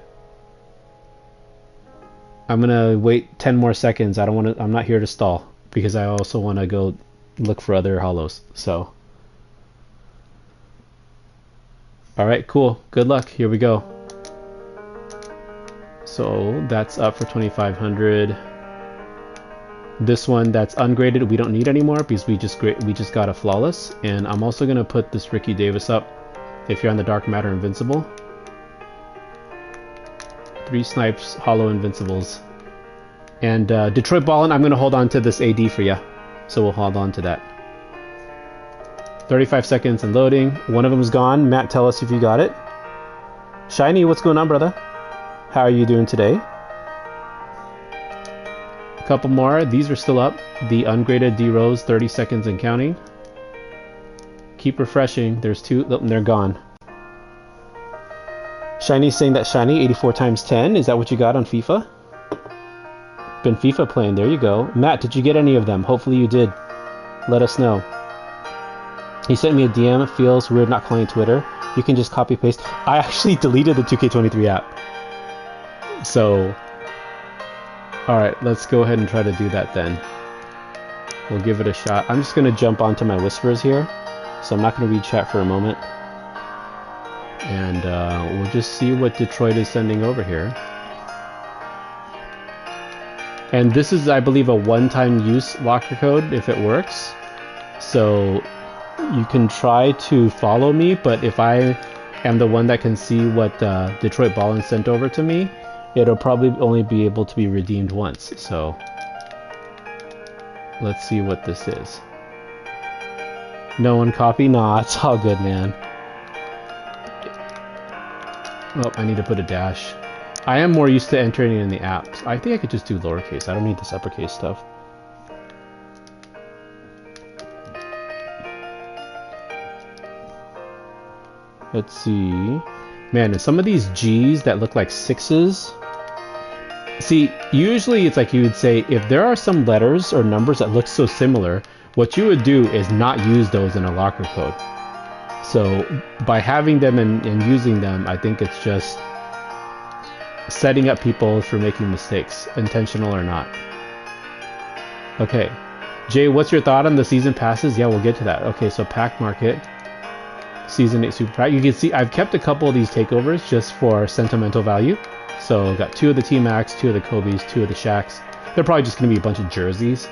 I'm gonna wait 10 more seconds. I'm not here to stall because I also want to go look for other holos. So, all right, cool. Good luck. Here we go. So that's up for 2,500. This one that's ungraded, we don't need anymore because we just got a flawless. And I'm also gonna put this Ricky Davis up. If you're on the Dark Matter Invincible. 3 snipes, holo invincibles. And Detroit Ballin', I'm going to hold on to this AD for you. So we'll hold on to that. 35 seconds and loading. One of them's gone. Matt, tell us if you got it. Shiny, what's going on, brother? How are you doing today? A couple more. These are still up. The ungraded D-Rose, 30 seconds and counting. Keep refreshing. There's 2. Oh, they're gone. Shiny's saying that Shiny 84 times 10. Is that what you got on FIFA? Been FIFA playing. There you go. Matt, did you get any of them? Hopefully you did. Let us know. He sent me a DM. It feels weird not calling Twitter. You can just copy paste. I actually deleted the 2K23 app. So, alright, let's go ahead and try to do that then. We'll give it a shot. I'm just going to jump onto my whispers here. So I'm not going to read chat for a moment. And we'll just see what Detroit is sending over here. And this is, I believe, a one-time use locker code if it works. So you can try to follow me, but if I am the one that can see what Detroit Ballin sent over to me, it'll probably only be able to be redeemed once. So let's see what this is. No one copy? Nah, it's all good, man. Oh, I need to put a dash. I am more used to entering in the apps. I think I could just do lowercase. I don't need this uppercase stuff. Let's see. Man, and some of these G's that look like 6s. See, usually it's like you would say, if there are some letters or numbers that look so similar, what you would do is not use those in a locker code. So by having them and using them, I think it's just setting up people for making mistakes, intentional or not. Okay, Jay, what's your thought on the season passes? Yeah, we'll get to that. Okay, so pack market, season 8 super pack. You can see I've kept a couple of these takeovers just for sentimental value. So I've got 2 of the T-Max, 2 of the Kobe's, 2 of the Shaqs. They're probably just going to be a bunch of jerseys.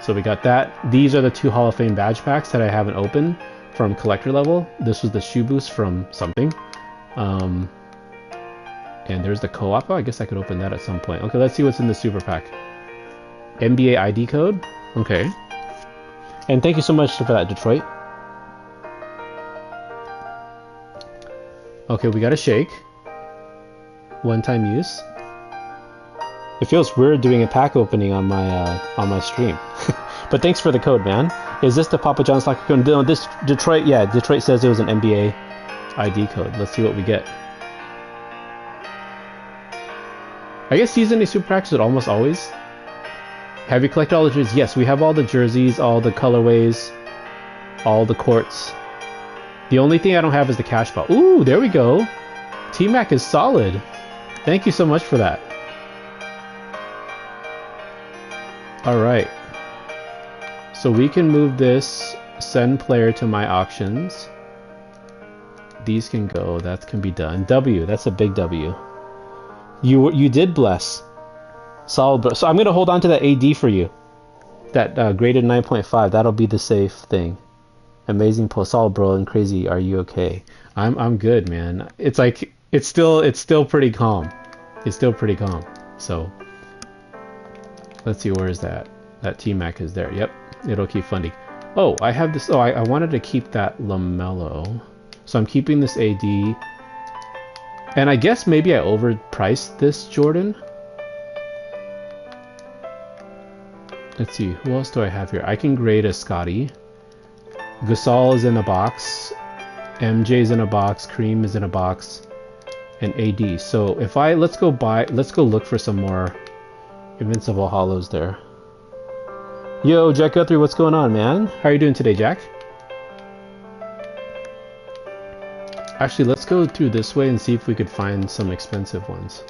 So we got that. These are the 2 Hall of Fame badge packs that I haven't opened from collector level. This was the shoe boost from something. And there's the co-op. Oh, I guess I could open that at some point. Okay, let's see what's in the super pack. NBA ID code. Okay. And thank you so much for that, Detroit. Okay, we got a shake. One-time use. It feels weird doing a pack opening on my stream. But thanks for the code, man. Is this the Papa John's locker code? No, this Detroit, yeah, Detroit says it was an NBA ID code. Let's see what we get. I guess season 8 super packs would almost always. Have you collected all the jerseys? Yes, we have all the jerseys, all the colorways, all the courts. The only thing I don't have is the cash ball. Ooh, there we go. T-Mac is solid. Thank you so much for that. Alright. So we can move this, send player to my auctions. These can go, that can be done. W, that's a big W. You did bless. Solid, bro. So I'm going to hold on to that AD for you. That graded 9.5, that'll be the safe thing. Amazing post, solid, bro, and crazy. Are you okay? I'm good, man. It's like it's still pretty calm. It's still pretty calm. So Let's see, where is that? That T-Mac is there. Yep, it'll keep funding. Oh, I have this. Oh, I wanted to keep that LaMelo. So I'm keeping this AD. And I guess maybe I overpriced this Jordan. Let's see, who else do I have here? I can grade a Scotty. Gasol is in a box. MJ's in a box. Kareem is in a box. And AD. So if let's go look for some more Invincible Holos there. Yo, Jack Guthrie, what's going on, man? How are you doing today, Jack? Actually, let's go through this way and see if we could find some expensive ones.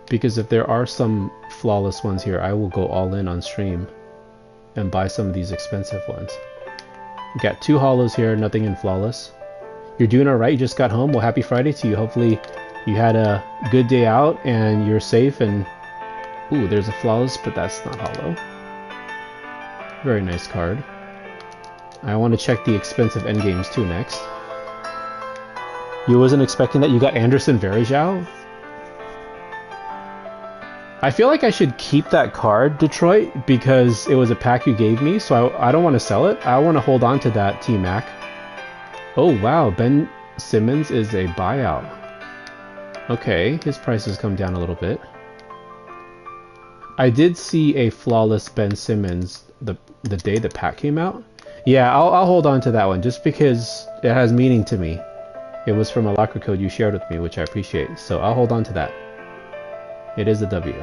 Because if there are some flawless ones here, I will go all in on stream and buy some of these expensive ones. We got 2 Holos here, nothing in flawless. You're doing alright, you just got home. Well, happy Friday to you. Hopefully you had a good day out and you're safe and... Ooh, there's a flawless, but that's not holo. Very nice card. I want to check the expensive endgames too next. You wasn't expecting that? You got Anderson Varejao? I feel like I should keep that card, Detroit, because it was a pack you gave me, so I don't want to sell it. I want to hold on to that T-Mac. Oh wow, Ben Simmons is a buyout. Okay, his price has come down a little bit. I did see a flawless Ben Simmons the day the pack came out. Yeah, I'll hold on to that one just because it has meaning to me. It was from a locker code you shared with me, which I appreciate. So I'll hold on to that. It is a W.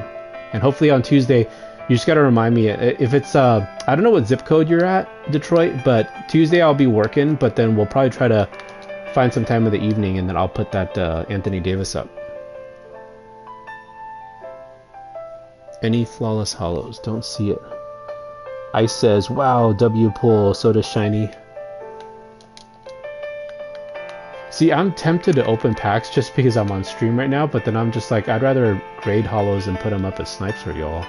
And hopefully on Tuesday, you just got to remind me if it's I don't know what zip code you're at, Detroit, but Tuesday I'll be working, but then we'll probably try to find some time in the evening and then I'll put that Anthony Davis up. Any flawless holos? Don't see it. Ice says, wow, W pull, so does Shiny. See, I'm tempted to open packs just because I'm on stream right now, but then I'm just like, I'd rather grade holos and put them up as snipes for y'all.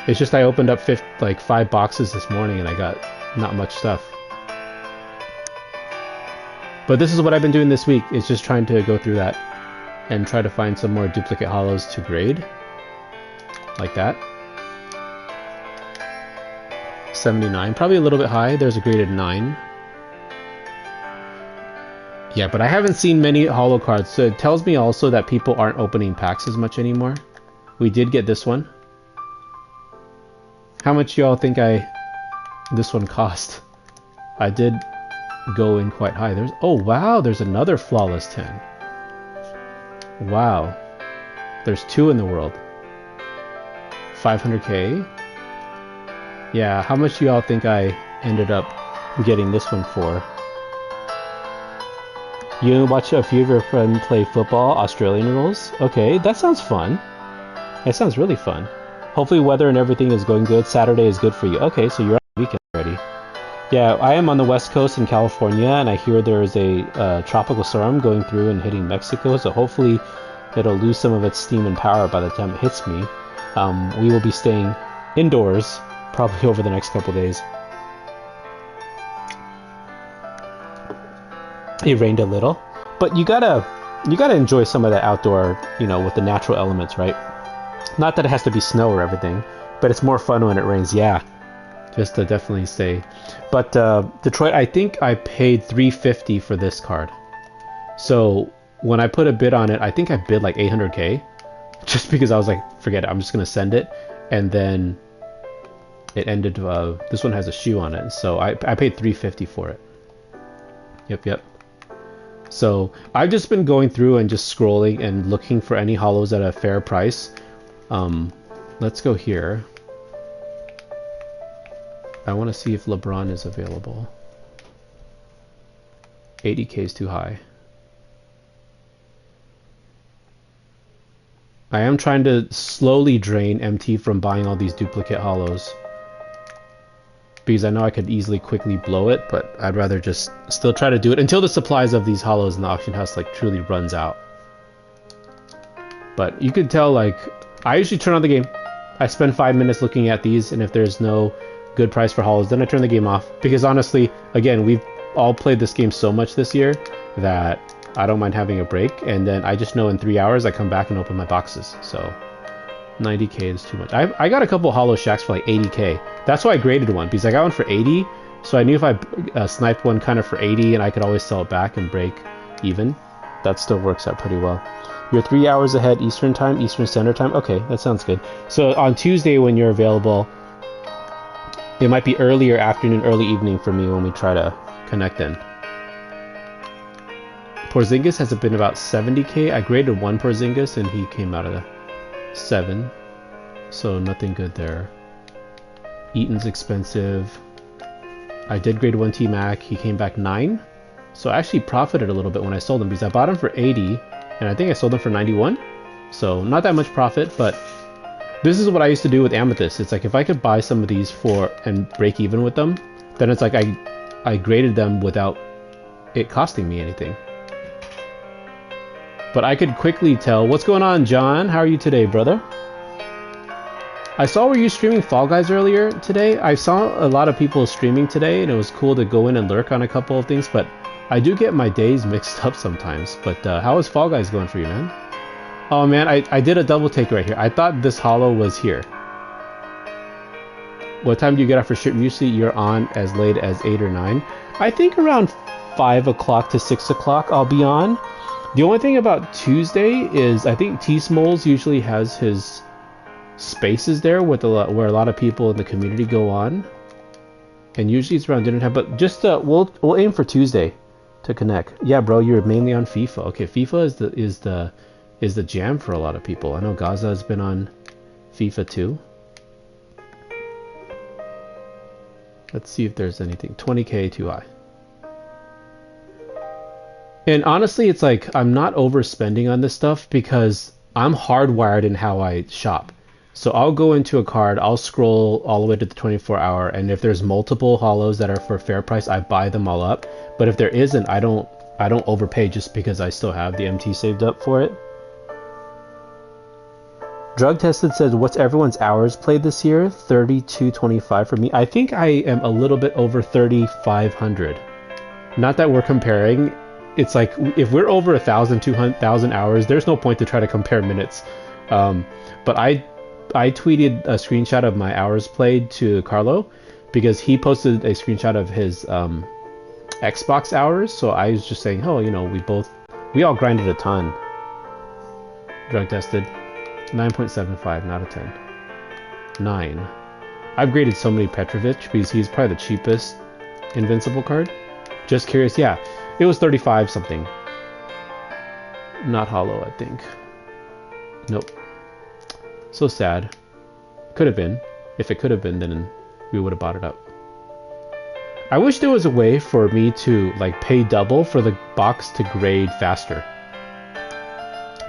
It's just I opened up 5 boxes this morning and I got not much stuff. But this is what I've been doing this week, is just trying to go through that and try to find some more duplicate holos to grade. Like that. 79, probably a little bit high. There's a graded 9. Yeah, but I haven't seen many holo cards, so it tells me also that people aren't opening packs as much anymore. We did get this one. How much y'all think this one cost? I did go in quite high. Oh wow, there's another flawless 10. Wow. There's 2 in the world. 500k. Yeah, how much do y'all think I ended up getting this one for? You watch a few of your friends play football, Australian rules? Okay, that sounds fun. That sounds really fun. Hopefully weather and everything is going good. Saturday is good for you. Okay, so you're on the weekend already. Yeah, I am on the west coast in California, and I hear there is a tropical storm going through and hitting Mexico, so hopefully it'll lose some of its steam and power by the time it hits me. We will be staying indoors probably over the next couple days. It rained a little, but you gotta enjoy some of the outdoor, with the natural elements, right? Not that it has to be snow or everything, but it's more fun when it rains. Yeah, just to definitely stay. But Detroit, I think I paid $350 for this card. So when I put a bid on it, I think I bid like 800k, just because I was like, forget it, I'm just gonna send it, and then it ended. This one has a shoe on it, so I paid $350 for it. Yep. So I've just been going through and just scrolling and looking for any holos at a fair price. Let's go here. I want to see if LeBron is available. 80k is too high. I am trying to slowly drain MT from buying all these duplicate holos, because I know I could easily quickly blow it, but I'd rather just still try to do it until the supplies of these holos in the auction house truly runs out. But you could tell, I usually turn on the game. I spend 5 minutes looking at these, and if there's no good price for holos, then I turn the game off. Because honestly, again, we've all played this game so much this year that I don't mind having a break, and then I just know in 3 hours I come back and open my boxes. So 90k is too much. I got a couple Holo Shacks for like 80k. That's why I graded one, because I got one for 80, so I knew if I sniped one kind of for 80 and I could always sell it back and break even. That still works out pretty well. You're 3 hours ahead Eastern time, Eastern Standard Time. Okay, that sounds good. So on Tuesday when you're available, it might be earlier afternoon, early evening for me when we try to connect then. Porzingis has been about 70k. I graded one Porzingis and he came out of the 7, so nothing good there. Eaton's expensive. I did grade 1 T-Mac. He came back 9, so I actually profited a little bit when I sold him because I bought him for 80 and I think I sold him for 91, so not that much profit. But this is what I used to do with Amethyst. It's like if I could buy some of these for and break even with them, then it's like I graded them without it costing me anything. But I could quickly tell. What's going on, John? How are you today, brother? I saw were you streaming Fall Guys earlier today. I saw a lot of people streaming today, and it was cool to go in and lurk on a couple of things, but I do get my days mixed up sometimes. But how is Fall Guys going for you, man? Oh, man, I did a double take right here. I thought this Holo was here. What time do you get off for stream? Usually you're on as late as 8 or 9. I think around 5 o'clock to 6 o'clock I'll be on. The only thing about Tuesday is I think T-Smoles usually has his spaces there with where a lot of people in the community go on, and usually it's around dinner time. But just we'll aim for Tuesday to connect. Yeah, bro, you're mainly on FIFA. Okay, FIFA is the jam for a lot of people. I know Gaza has been on FIFA too. Let's see if there's anything. 20k too high. And honestly, it's like I'm not overspending on this stuff because I'm hardwired in how I shop. So I'll go into a card, I'll scroll all the way to the 24-hour, and if there's multiple Holos that are for fair price, I buy them all up. But if there isn't, I don't overpay just because I still have the MT saved up for it. Drug Tested says, what's everyone's hours played this year? 3225 for me. I think I am a little bit over 3,500. Not that we're comparing. It's like if we're over 1,000, 200,000 hours, there's no point to try to compare minutes. But I tweeted a screenshot of my hours played to Carlo because he posted a screenshot of his Xbox hours. So I was just saying, oh, you know, we all grinded a ton. Drug Tested, 9.75, not a 10. 9. I've graded so many Petrovic because he's probably the cheapest invincible card. Just curious, yeah. It was 35 something. Not Holo, I think. Nope. So sad. Could have been. If it could have been, then we would have bought it up. I wish there was a way for me to like pay double for the box to grade faster.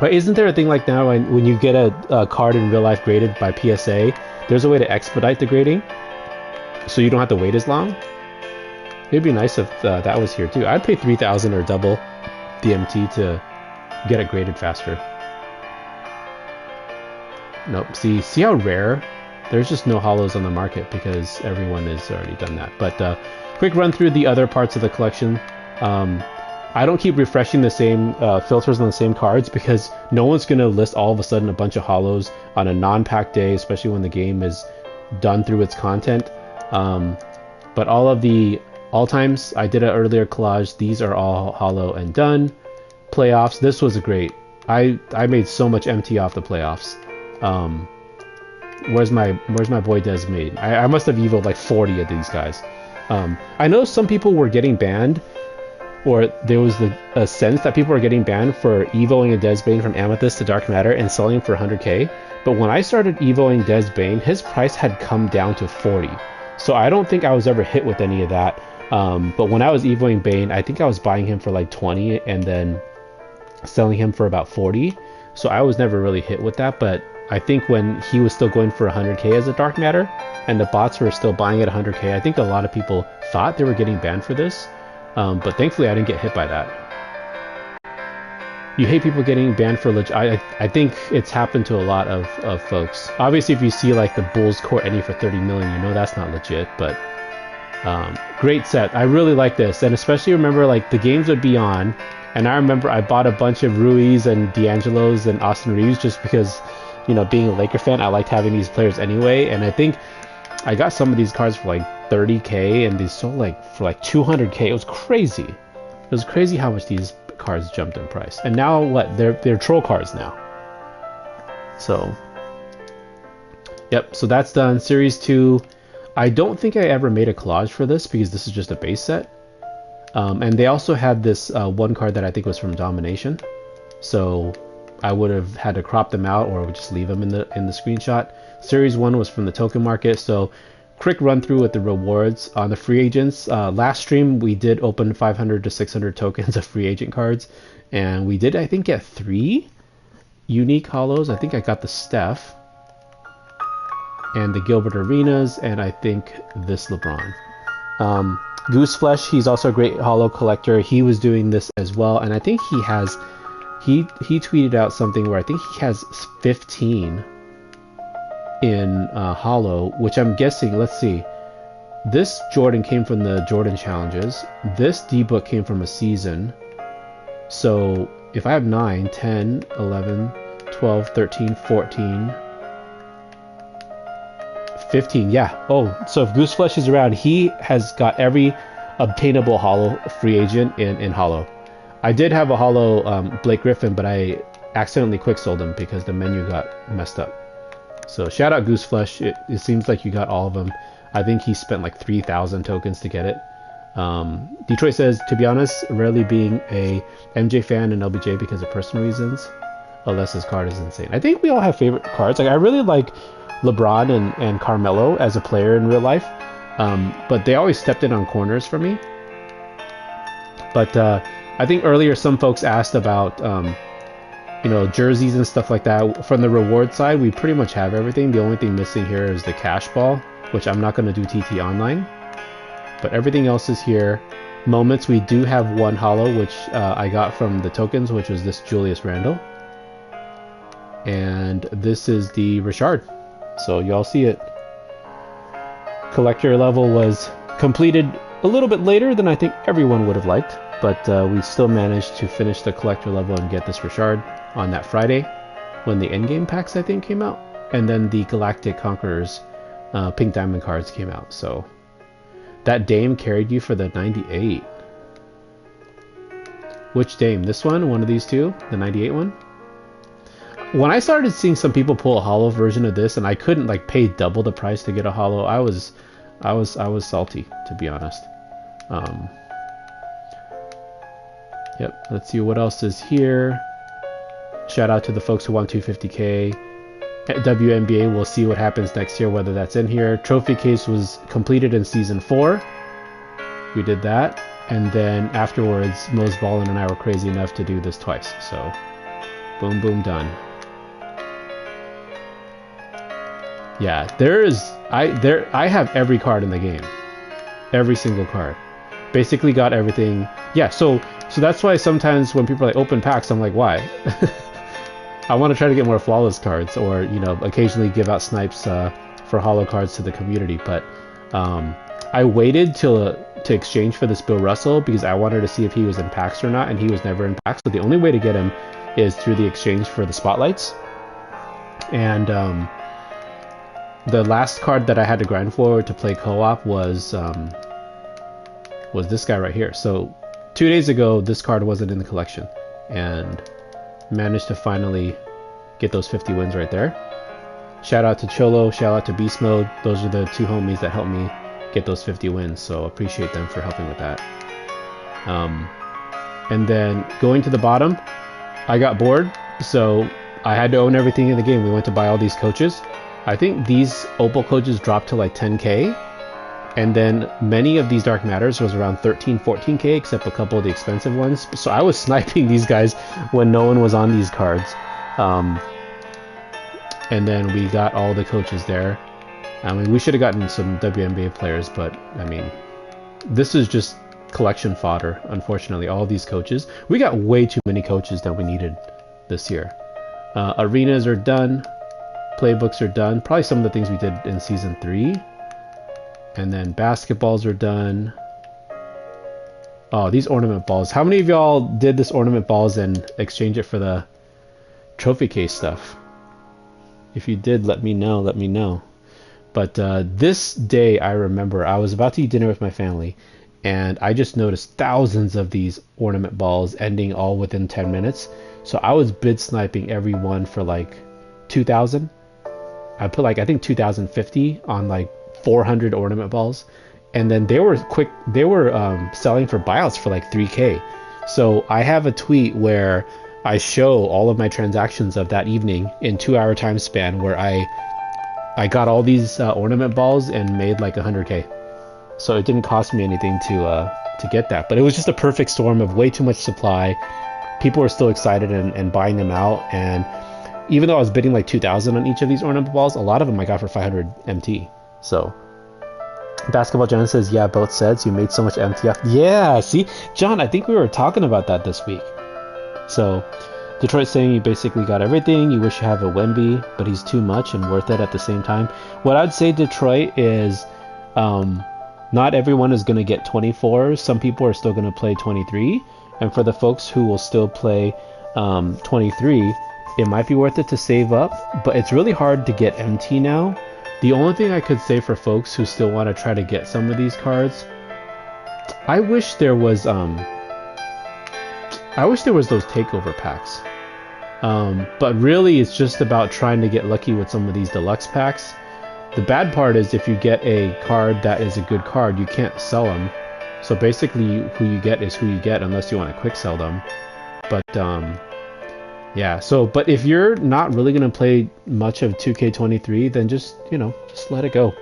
But isn't there a thing like now when you get a card in real life graded by PSA, there's a way to expedite the grading so you don't have to wait as long? It'd be nice if that was here too. I'd pay 3,000 or double the MT to get it graded faster. Nope. See how rare? There's just no Holos on the market because everyone has already done that. But quick run through the other parts of the collection. I don't keep refreshing the same filters on the same cards because no one's going to list all of a sudden a bunch of Holos on a non-pack day, especially when the game is done through its content. But all of the all-times, I did an earlier collage. These are all Holo and done. Playoffs, this was great. I made so much MT off the playoffs. Where's my boy Desmade? I must have evoed like 40 of these guys. I know some people were getting banned, or there was a sense that people were getting banned for evoing a Desbane from Amethyst to Dark Matter and selling him for 100k. But when I started evoing Desbane, his price had come down to 40. So I don't think I was ever hit with any of that. But when I was evoing Bane, I think I was buying him for like 20 and then selling him for about 40. So I was never really hit with that. But I think when he was still going for 100k as a Dark Matter and the bots were still buying at 100k, I think a lot of people thought they were getting banned for this. But thankfully I didn't get hit by that. You hate people getting banned for legit. I think it's happened to a lot of folks. Obviously, if you see like the Bulls Core Any for 30 million, you know that's not legit. But great set. I really like this, and especially remember like the games would be on, and I remember I bought a bunch of Ruiz and D'Angelos and Austin Reeves just because you know, being a Laker fan, I liked having these players anyway. And I think I got some of these cards for like 30K, and they sold like for like 200K. It was crazy. It was crazy how much these cards jumped in price. And now what? They're troll cards now. So, yep. So that's done. Series 2. I don't think I ever made a collage for this because this is just a base set. And they also had this one card that I think was from Domination. So I would have had to crop them out, or I would just leave them in the screenshot. Series 1 was from the token market. So quick run through with the rewards on the free agents. Last stream we did open 500 to 600 tokens of free agent cards, and we did, I think, get 3 unique holos. I think I got the Steph and the Gilbert Arenas, and I think this LeBron. Gooseflesh, he's also a great holo collector. He was doing this as well, and I think he has, he tweeted out something where I think he has 15 in holo, which I'm guessing, let's see, this Jordan came from the Jordan challenges, this D-book came from a season. So if I have 9, 10, 11, 12, 13, 14, 15, yeah. Oh, so if Gooseflesh is around, he has got every obtainable holo free agent in holo. I did have a holo Blake Griffin, but I accidentally quick sold him because the menu got messed up. So shout out Gooseflesh. It seems like you got all of them. I think he spent like 3,000 tokens to get it. Detroit says, to be honest, rarely being a MJ fan and LBJ because of personal reasons. Alessa's card is insane. I think we all have favorite cards. Like, I really like LeBron and Carmelo as a player in real life, but they always stepped in on corners for me. But I think earlier some folks asked about you know, jerseys and stuff like that. From the reward side, we pretty much have everything. The only thing missing here is the cash ball, which I'm not going to do TT online, but everything else is here. Moments, we do have one holo, which I got from the tokens, which was this Julius Randle, and this is the Richard. So y'all see it. Collector level was completed a little bit later than I think everyone would have liked, but we still managed to finish the collector level and get this Richard on that Friday when the endgame packs, I think, came out, and then the Galactic Conquerors Pink Diamond cards came out. So that Dame carried you for the 98. Which Dame? This one? One of these two? The 98 one? When I started seeing some people pull a holo version of this, and I couldn't like pay double the price to get a holo, I was salty, to be honest. Yep. Let's see what else is here. Shout out to the folks who won 250K. WNBA, we'll see what happens next year, whether that's in here. Trophy case was completed in season 4. We did that, and then afterwards, Mose Ballin and I were crazy enough to do this twice. So, boom, boom, done. Yeah, I have every card in the game, every single card. Basically got everything. Yeah, so that's why sometimes when people are like open packs, I'm like, why? I want to try to get more flawless cards, or you know, occasionally give out snipes for holo cards to the community. But I waited to exchange for this Bill Russell because I wanted to see if he was in packs or not, and he was never in packs. So the only way to get him is through the exchange for the spotlights. And the last card that I had to grind for to play co-op was this guy right here. So 2 days ago, this card wasn't in the collection, and managed to finally get those 50 wins right there. Shout out to Cholo, shout out to Beast Mode. Those are the two homies that helped me get those 50 wins, so appreciate them for helping with that. And then going to the bottom, I got bored, so I had to own everything in the game. We went to buy all these coaches. I think these Opal coaches dropped to like 10K, and then many of these Dark Matters was around 13, 14K, except a couple of the expensive ones. So I was sniping these guys when no one was on these cards. And then we got all the coaches there. I mean, we should have gotten some WNBA players, but I mean, this is just collection fodder, unfortunately, all these coaches. We got way too many coaches that we needed this year. Arenas are done. Playbooks are done. Probably some of the things we did in Season 3. And then basketballs are done. Oh, these ornament balls. How many of y'all did this ornament balls and exchange it for the trophy case stuff? If you did, let me know. Let me know. But this day, I remember I was about to eat dinner with my family, and I just noticed thousands of these ornament balls ending all within 10 minutes. So I was bid sniping every one for like 2,000. I put like, I think 2,050 on like 400 ornament balls. And then they were quick, they were selling for buyouts for like 3K. So I have a tweet where I show all of my transactions of that evening in 2 hour time span where I got all these ornament balls and made like 100K. So it didn't cost me anything to get that. But it was just a perfect storm of way too much supply. People were still excited and buying them out. And even though I was bidding like 2,000 on each of these ornament balls, a lot of them I got for 500 MT. So Basketball John says, yeah, both sets. You made so much MT off. Yeah, see? John, I think we were talking about that this week. So Detroit saying you basically got everything. You wish you have a Wemby, but he's too much and worth it at the same time. What I'd say, Detroit, is not everyone is going to get 24. Some people are still going to play 23. And for the folks who will still play 23, it might be worth it to save up. But it's really hard to get MT now. The only thing I could say for folks who still want to try to get some of these cards, I wish there was those takeover packs. But really it's just about trying to get lucky with some of these deluxe packs. The bad part is if you get a card that is a good card, you can't sell them. So basically who you get is who you get unless you want to quick sell them. But yeah, so but if you're not really going to play much of 2K23, then just let it go.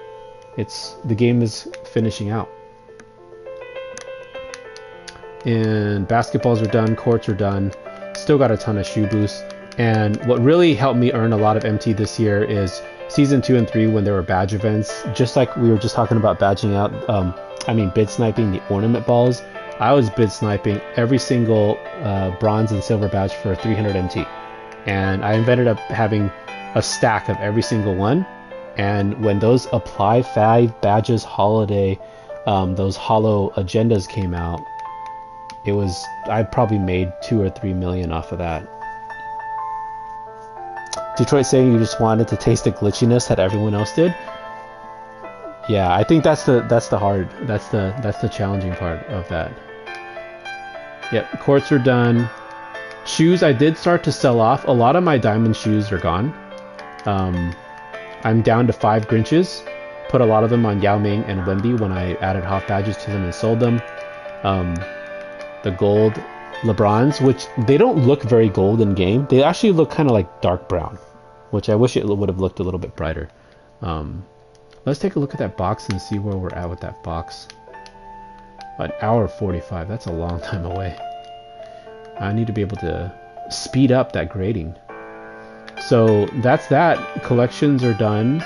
The game is finishing out. And basketballs are done, courts are done. Still got a ton of shoe boosts. And what really helped me earn a lot of MT this year is season 2 and 3 when there were badge events. Just like we were just talking about badging out, bid sniping the ornament balls. I was bid sniping every single bronze and silver badge for 300 MT. And I ended up having a stack of every single one. And when those Apply 5 badges holiday, those holo agendas came out, I probably made 2 or 3 million off of that. Detroit saying you just wanted to taste the glitchiness that everyone else did. Yeah, I think that's the challenging part of that. Yep, courts are done. Shoes, I did start to sell off. A lot of my diamond shoes are gone. I'm down to 5 Grinches. Put a lot of them on Yao Ming and Wemby when I added Hoff badges to them and sold them. The gold LeBrons, which they don't look very gold in game. They actually look kind of like dark brown, which I wish it would have looked a little bit brighter. Let's take a look at that box and see where we're at with that box. An hour 45, that's a long time away. I need to be able to speed up that grading. So that's that. Collections are done.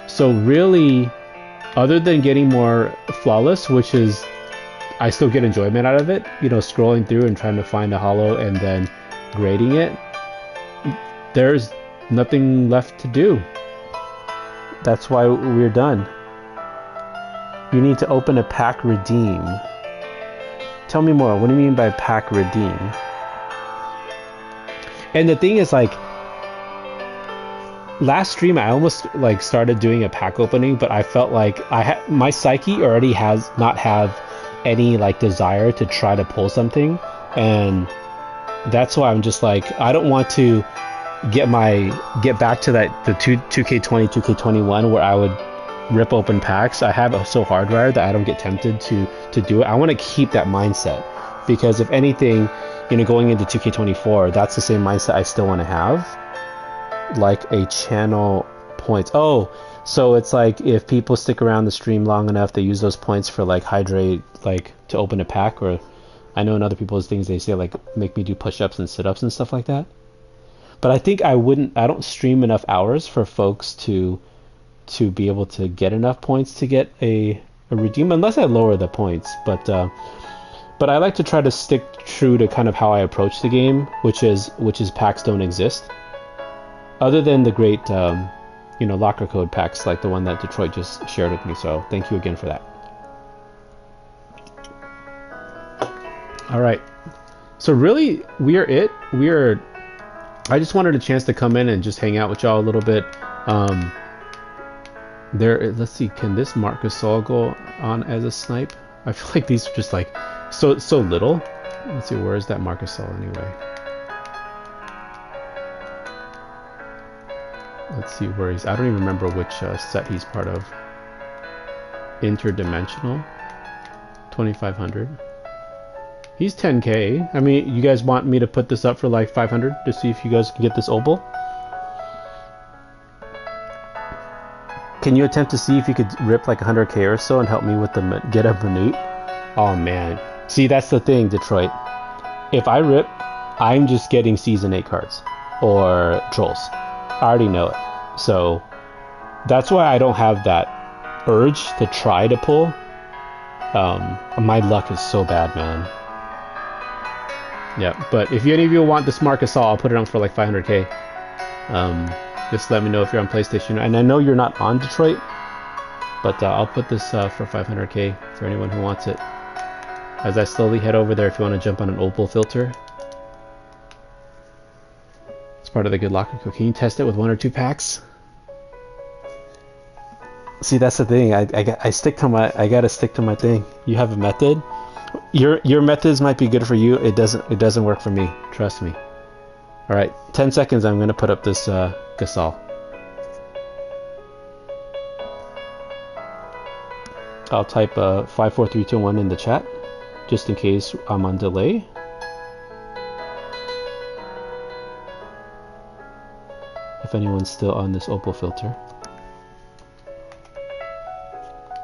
So really, other than getting more flawless, which is, I still get enjoyment out of it, scrolling through and trying to find a holo and then grading it, there's nothing left to do. That's why we're done. You need to open a pack redeem. Tell me more. What do you mean by pack redeem? And the thing is, like, last stream I almost started doing a pack opening, but I felt like my psyche already has not have any desire to try to pull something, and that's why I'm just I don't want to get back to the 2K20 2K21 where I would rip open packs. I have it so hardwired that I don't get tempted to do it. I want to keep that mindset, because if anything, going into 2K24, that's the same mindset I still want to have, like a channel points. Oh, so it's if people stick around the stream long enough, they use those points for hydrate, to open a pack. Or I know in other people's things they say make me do push-ups and sit-ups and stuff like that. But I think I don't stream enough hours for folks to be able to get enough points to get a redeem, unless I lower the points. But I like to try to stick true to kind of how I approach the game, which is packs don't exist, other than the great locker code packs like the one that Detroit just shared with me. So thank you again for that. All right, so really we are I just wanted a chance to come in and just hang out with y'all a little bit. Let's see, can this Marc Gasol go on as a snipe? I feel like these are just like so little. Let's see, where is that Marc Gasol anyway? Let's see where he's. I don't even remember which set he's part of. Interdimensional, 2500. He's 10k. I mean, you guys want me to put this up for like 500 to see if you guys can get this opal? Can you attempt to see if you could rip like 100k or so and help me with the get a minute? Oh man. See, that's the thing, Detroit. If I rip, I'm just getting season 8 cards or trolls. I already know it. So that's why I don't have that urge to try to pull. My luck is so bad, man. Yeah, but if any of you want this Marc Gasol, I'll put it on for like 500k. Just let me know if you're on PlayStation. And I know you're not on Detroit, but I'll put this for 500k for anyone who wants it. As I slowly head over there if you want to jump on an opal filter. It's part of the good locker code. Can you test it with 1 or 2 packs? See, that's the thing. I gotta stick to my thing. You have a method. Your methods might be good for you. It doesn't work for me. Trust me. All right, 10 seconds. I'm gonna put up this Gasol. I'll type 5, 4, 3, 2, 1 in the chat, just in case I'm on delay. If anyone's still on this opal filter.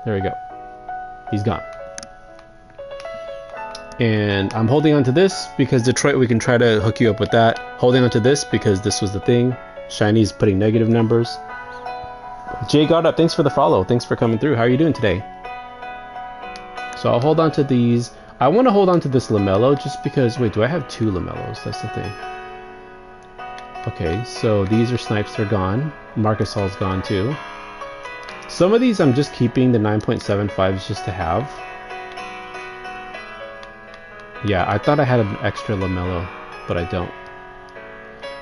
There we go. He's gone. And I'm holding on to this because Detroit, we can try to hook you up with that. Holding on to this because this was the thing. Shiny's putting negative numbers. Jay got up. Thanks for the follow. Thanks for coming through. How are you doing today? So I'll hold on to these. I want to hold on to this LaMelo just because... Wait, do I have 2 LaMelos? That's the thing. Okay, so these are snipes. They're gone. Marc Gasol's gone too. Some of these I'm just keeping the 9.75s just to have. Yeah, I thought I had an extra LaMelo, but I don't.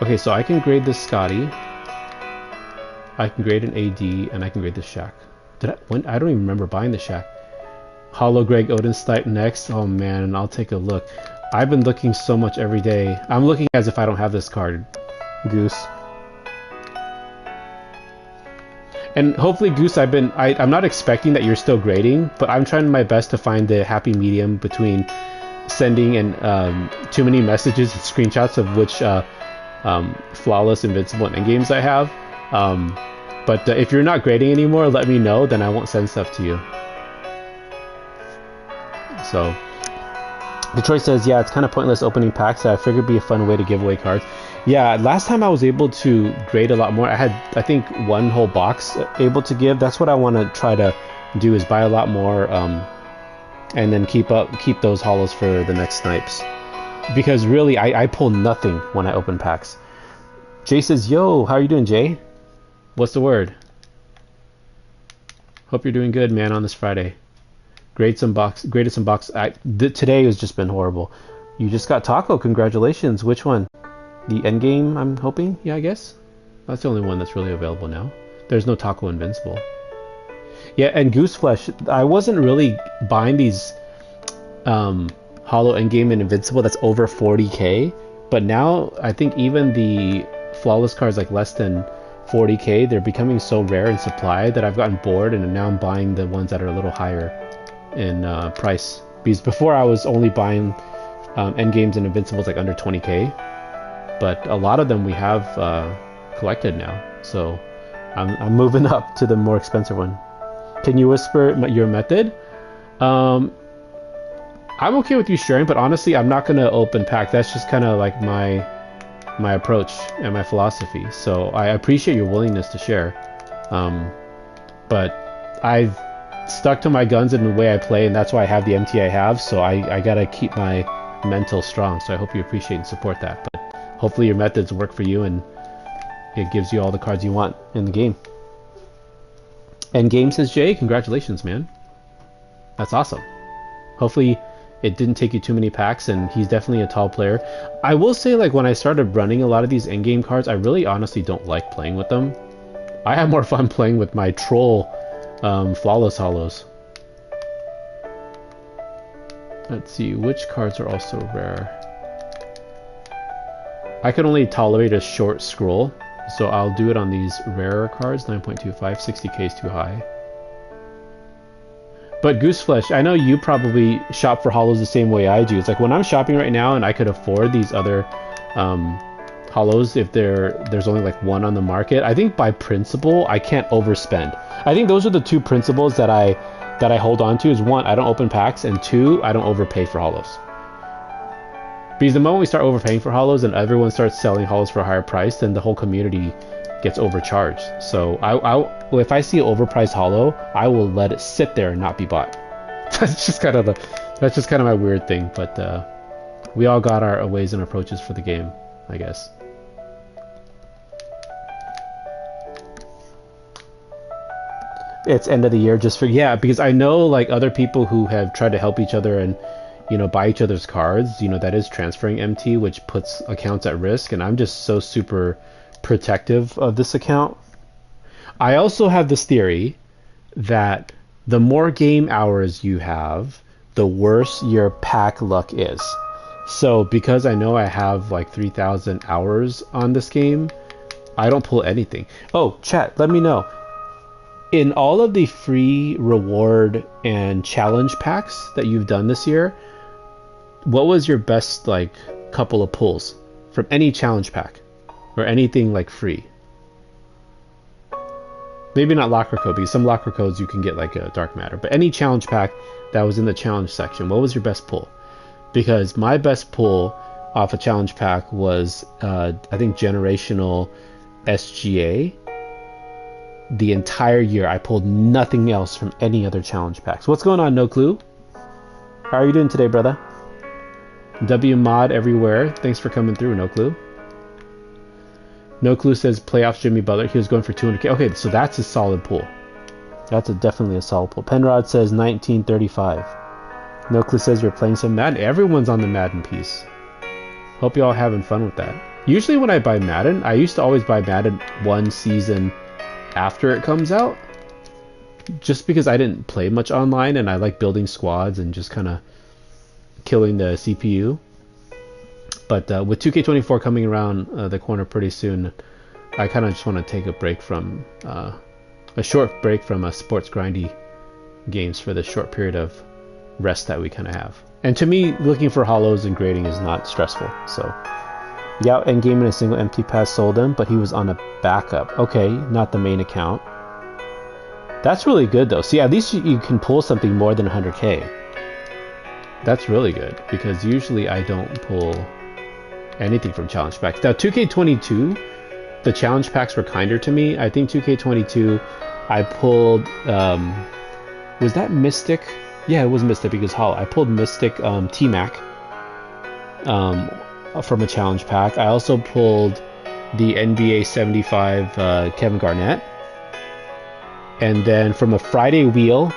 Okay, so I can grade this Scotty. I can grade an AD, and I can grade this Shaq. I don't even remember buying the Shaq. Holo Greg Odenstipe next. Oh man, I'll take a look. I've been looking so much every day. I'm looking as if I don't have this card, Goose. And hopefully, Goose, I'm not expecting that you're still grading, but I'm trying my best to find the happy medium between sending too many messages and screenshots of which flawless, invincible, and endgames I have. But if you're not grading anymore, let me know, then I won't send stuff to you. So, Detroit says, yeah, it's kind of pointless opening packs. I figured it'd be a fun way to give away cards. Yeah, last time I was able to grade a lot more. I had, I think, 1 whole box able to give. That's what I want to try to do, is buy a lot more, and then keep those holos for the next snipes. Because really, I pull nothing when I open packs. Jay says, yo, how are you doing, Jay? What's the word? Hope you're doing good, man, on this Friday. Graded some box. Today has just been horrible. You just got Taco. Congratulations. Which one? The endgame, I'm hoping? Yeah, I guess. That's the only one that's really available now. There's no Taco Invincible. Yeah, and Gooseflesh, I wasn't really buying these Holo Endgame and Invincible that's over 40k, but now I think even the flawless cards like less than 40k, they're becoming so rare in supply that I've gotten bored, and now I'm buying the ones that are a little higher in price. Because before I was only buying Endgames and Invincibles like under 20k, but a lot of them we have collected now, so I'm moving up to the more expensive one. Can you whisper your method? I'm okay with you sharing, but honestly, I'm not gonna open pack. That's just kind of like my approach and my philosophy. So I appreciate your willingness to share, but I've stuck to my guns in the way I play, and that's why I have the MT I have. So I gotta keep my mental strong. So I hope you appreciate and support that. But hopefully your methods work for you, and it gives you all the cards you want in the game. And Game says, Jay, congratulations, man. That's awesome. Hopefully it didn't take you too many packs, and he's definitely a tall player. I will say, like, when I started running a lot of these in-game cards, I really honestly don't like playing with them. I have more fun playing with my troll flawless holos. Let's see, which cards are also rare? I can only tolerate a short scroll, so I'll do it on these rarer cards. 9.25, 60k is too high. But Gooseflesh, I know you probably shop for holos the same way I do. It's like when I'm shopping right now and I could afford these other holos if there's only like one on the market. I think by principle, I can't overspend. I think those are the two principles that I hold on to is one, I don't open packs, and two, I don't overpay for holos. Because the moment we start overpaying for holos and everyone starts selling holos for a higher price, then the whole community gets overcharged. So if I see an overpriced holo, I will let it sit there and not be bought. That's just kind of my weird thing. But we all got our ways and approaches for the game, I guess. It's end of the year just for because I know like other people who have tried to help each other and buy each other's cards. That is transferring MT, which puts accounts at risk, and I'm just so super protective of this account. I also have this theory that the more game hours you have, the worse your pack luck is. So because I know I have like 3,000 hours on this game, I don't pull anything. Oh, chat, let me know. In all of the free reward and challenge packs that you've done this year, what was your best like couple of pulls from any challenge pack? Or anything like free. Maybe not locker code, because some locker codes you can get like a dark matter. But any challenge pack that was in the challenge section, what was your best pull? Because my best pull off a challenge pack was, I think, generational SGA. The entire year, I pulled nothing else from any other challenge packs. What's going on, No Clue? How are you doing today, brother? W mod everywhere. Thanks for coming through, No Clue. No Clue says playoffs Jimmy Butler. He was going for 200k. Okay, so that's a solid pull. That's definitely a solid pull. Penrod says 1935. No Clue says you're playing some Madden. Everyone's on the Madden piece. Hope you all having fun with that. Usually when I buy Madden, I used to always buy Madden one season after it comes out. Just because I didn't play much online and I like building squads and just kind of killing the CPU. But with 2K24 coming around the corner pretty soon, I kind of just want to take a break from a short break from sports grindy games for the short period of rest that we kind of have. And to me, looking for holos and grading is not stressful. So, yeah, endgame in a single empty pass sold him, but he was on a backup. Okay, not the main account. That's really good though. See, at least you can pull something more than 100k. That's really good because usually I don't pull anything from challenge packs. Now 2K22, the challenge packs were kinder to me. I think 2K22 I pulled was that Mystic? Yeah, it was Mystic because Holo. I pulled Mystic T-Mac from a challenge pack. I also pulled the NBA 75 Kevin Garnett. And then from a Friday wheel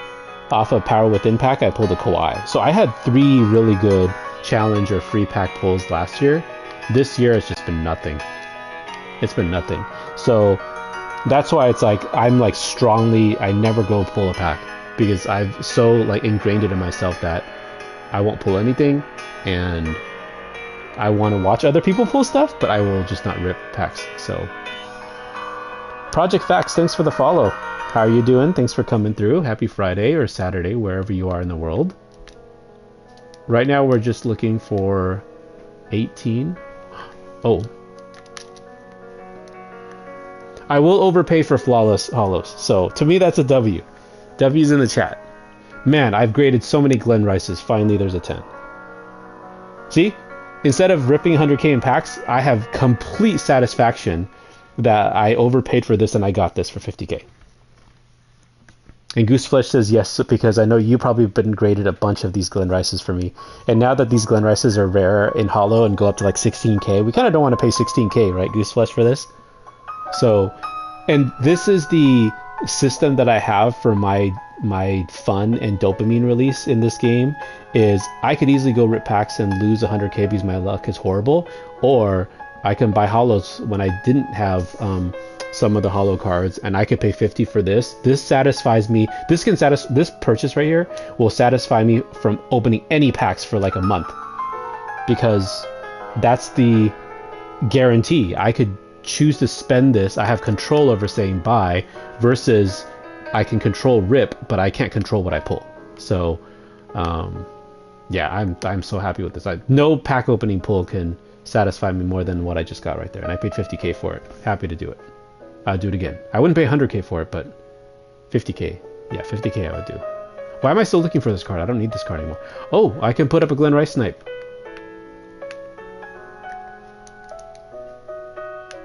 off a Power Within pack, I pulled a Kawhi. So I had 3 really good challenge or free pack pulls last year. This year it's just been nothing. It's been nothing. So that's why it's like I'm like strongly I never go pull a pack because I've so like ingrained it in myself that I won't pull anything and I want to watch other people pull stuff, but I will just not rip packs. So Project Facts, thanks for the follow. How are you doing? Thanks for coming through. Happy Friday or Saturday, wherever you are in the world. Right now we're just looking for 18. Oh. I will overpay for flawless holos. So to me that's a W. W's in the chat. Man, I've graded so many Glen Rices. Finally there's a 10. See? Instead of ripping 100k in packs, I have complete satisfaction that I overpaid for this and I got this for 50k. And Gooseflesh says yes, because I know you probably been graded a bunch of these Glen Rices for me. And now that these Glen Rices are rare in Holo and go up to like 16k, we kind of don't want to pay 16k, right, Gooseflesh, for this? So, and this is the system that I have for my my fun and dopamine release in this game is I could easily go rip packs and lose 100k because my luck is horrible, or I can buy holos when I didn't have some of the holo cards, and I could pay 50 for this. This satisfies me. This purchase right here will satisfy me from opening any packs for like a month, because that's the guarantee. I could choose to spend this. I have control over saying buy, versus I can control rip, but I can't control what I pull. So yeah, I'm so happy with this. No pack opening pull can satisfy me more than what I just got right there, and I paid 50k for it. Happy to do it. I'll do it again. I wouldn't pay 100k for it, but 50k. Yeah, 50k I would do. Why am I still looking for this card? I don't need this card anymore. Oh, I can put up a Glen Rice snipe.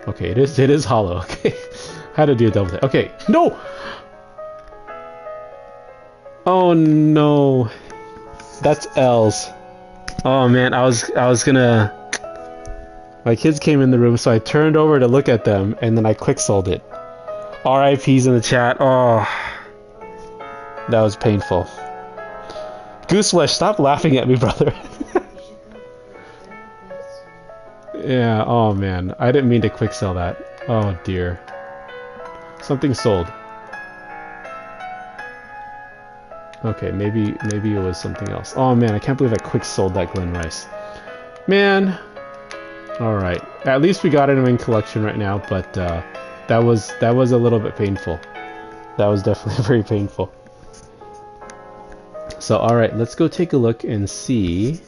Okay, it is hollow. Okay, how to do a double tap. Okay, no. Oh no, that's L's. Oh man, I was gonna. My kids came in the room, so I turned over to look at them, and then I click sold it. RIPs in the chat. Oh, that was painful. Gooseflesh, stop laughing at me, brother. Yeah, oh man, I didn't mean to quick sell that. Oh dear. Something sold. Okay, maybe it was something else. Oh man, I can't believe I quick sold that Glen Rice. Man. Alright, at least we got it in collection right now, but that was a little bit painful. That was definitely very painful. So alright, let's go take a look and see.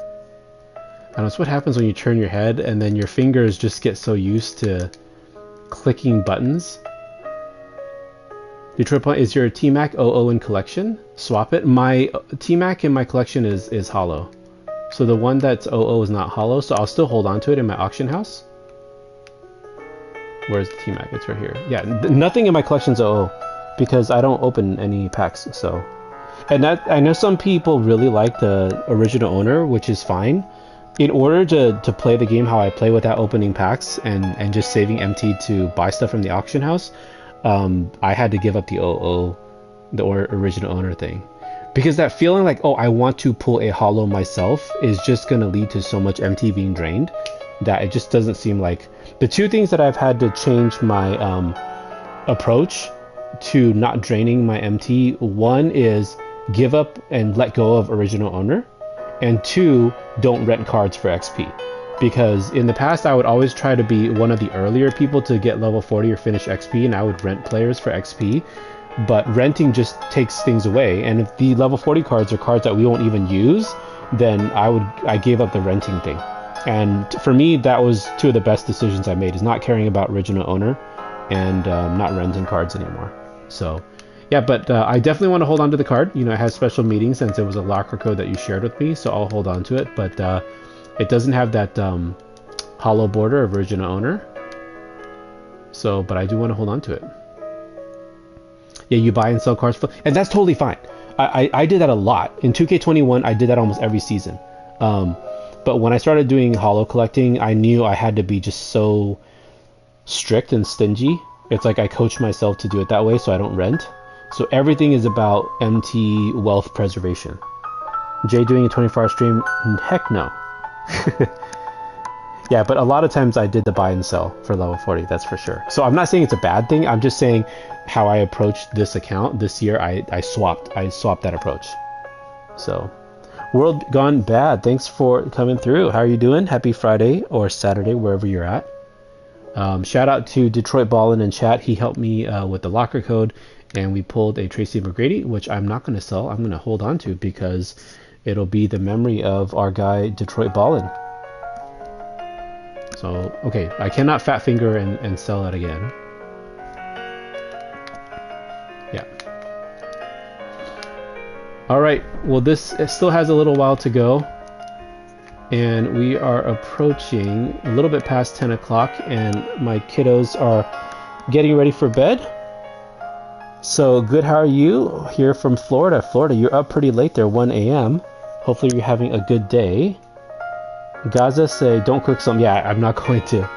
I don't know, it's what happens when you turn your head and then your fingers just get so used to clicking buttons. Detroit Point, is your T-Mac OO in collection? Swap it. My T-Mac in my collection is hollow. So the one that's OO is not hollow, so I'll still hold on to it in my auction house. Where's the T-Mac? It's right here. Yeah, nothing in my collection's OO because I don't open any packs, so. And that, I know some people really like the original owner, which is fine. In order to play the game how I play without opening packs and just saving MT to buy stuff from the auction house, I had to give up the OO, the original owner thing. Because that feeling like, oh, I want to pull a holo myself is just going to lead to so much MT being drained that it just doesn't seem like... The two things that I've had to change my approach to not draining my MT, one is give up and let go of original owner, and two, don't rent cards for XP. Because in the past I would always try to be one of the earlier people to get level 40 or finish XP, and I would rent players for XP. But renting just takes things away, and if the level 40 cards are cards that we won't even use, then I gave up the renting thing. And for me, that was two of the best decisions I made, is not caring about original owner and not renting cards anymore. So yeah, but I definitely want to hold on to the card. You know, it has special meaning since it was a locker code that you shared with me, so I'll hold on to it. But it doesn't have that hollow border of original owner, so but I do want to hold on to it. Yeah, you buy and sell cards for, and that's totally fine. I did that a lot. In 2K21, I did that almost every season. But when I started doing holo collecting, I knew I had to be just so strict and stingy. It's like I coach myself to do it that way so I don't rent. So everything is about MT wealth preservation. Jay doing a 24-hour stream? Heck no. Yeah, but a lot of times I did the buy and sell for level 40, that's for sure. So I'm not saying it's a bad thing, I'm just saying how I approached this account this year. I swapped that approach. So, World Gone Bad, thanks for coming through. How are you doing? Happy Friday or Saturday, wherever you're at. Shout out to Detroit Ballin in chat. He helped me with the locker code, and we pulled a Tracy McGrady, which I'm not going to sell. I'm going to hold on to because it'll be the memory of our guy Detroit Ballin. So, okay, I cannot fat finger and sell it again. Yeah. Alright, well it still has a little while to go. And we are approaching a little bit past 10 o'clock, and my kiddos are getting ready for bed. So, good, how are you? Here from Florida. Florida, you're up pretty late there, 1 a.m. Hopefully you're having a good day. Gaza say, don't cook some. Yeah, I'm not going to.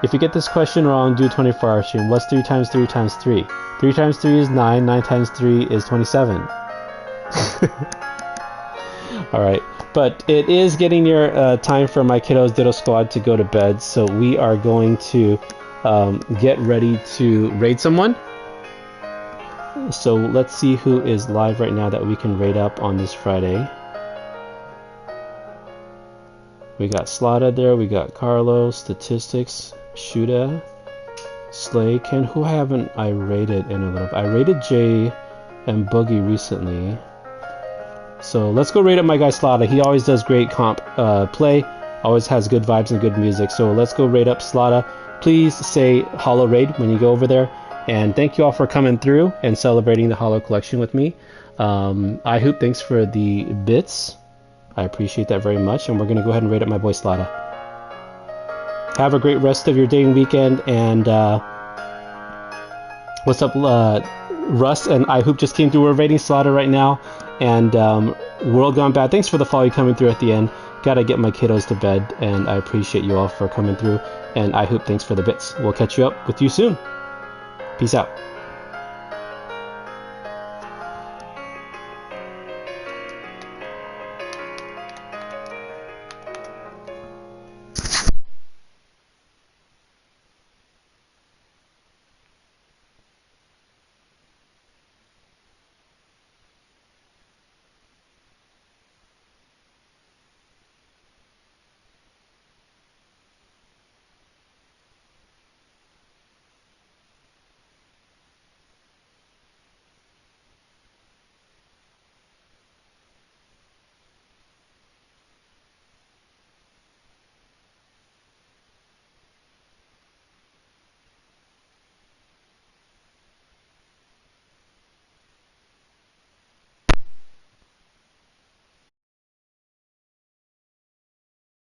If you get this question wrong, do a 24-hour stream. What's 3 times 3 times 3? 3 times 3 is 9. 9 times 3 is 27. Alright, but it is getting near time for my kiddos Ditto Squad to go to bed, so we are going to get ready to raid someone. So let's see who is live right now that we can raid up on this Friday. We got Slada there, we got Carlos, Statistics, Shuda, Slay, Ken, who haven't I raided in a little bit? I raided Jay and Boogie recently. So let's go raid up my guy Slada. He always does great comp play, always has good vibes and good music. So let's go raid up Slada. Please say Holo Raid when you go over there. And thank you all for coming through and celebrating the Holo collection with me. I hope thanks for the bits. I appreciate that very much. And we're going to go ahead and raid up my boy Slada. Have a great rest of your day and weekend. And what's up, Russ and I Hoop just came through. We're raiding Slaughter right now. And World Gone Bad, thanks for the follow coming through at the end. Gotta get my kiddos to bed. And I appreciate you all for coming through. And I Hoop, thanks for the bits. We'll catch you up with you soon. Peace out.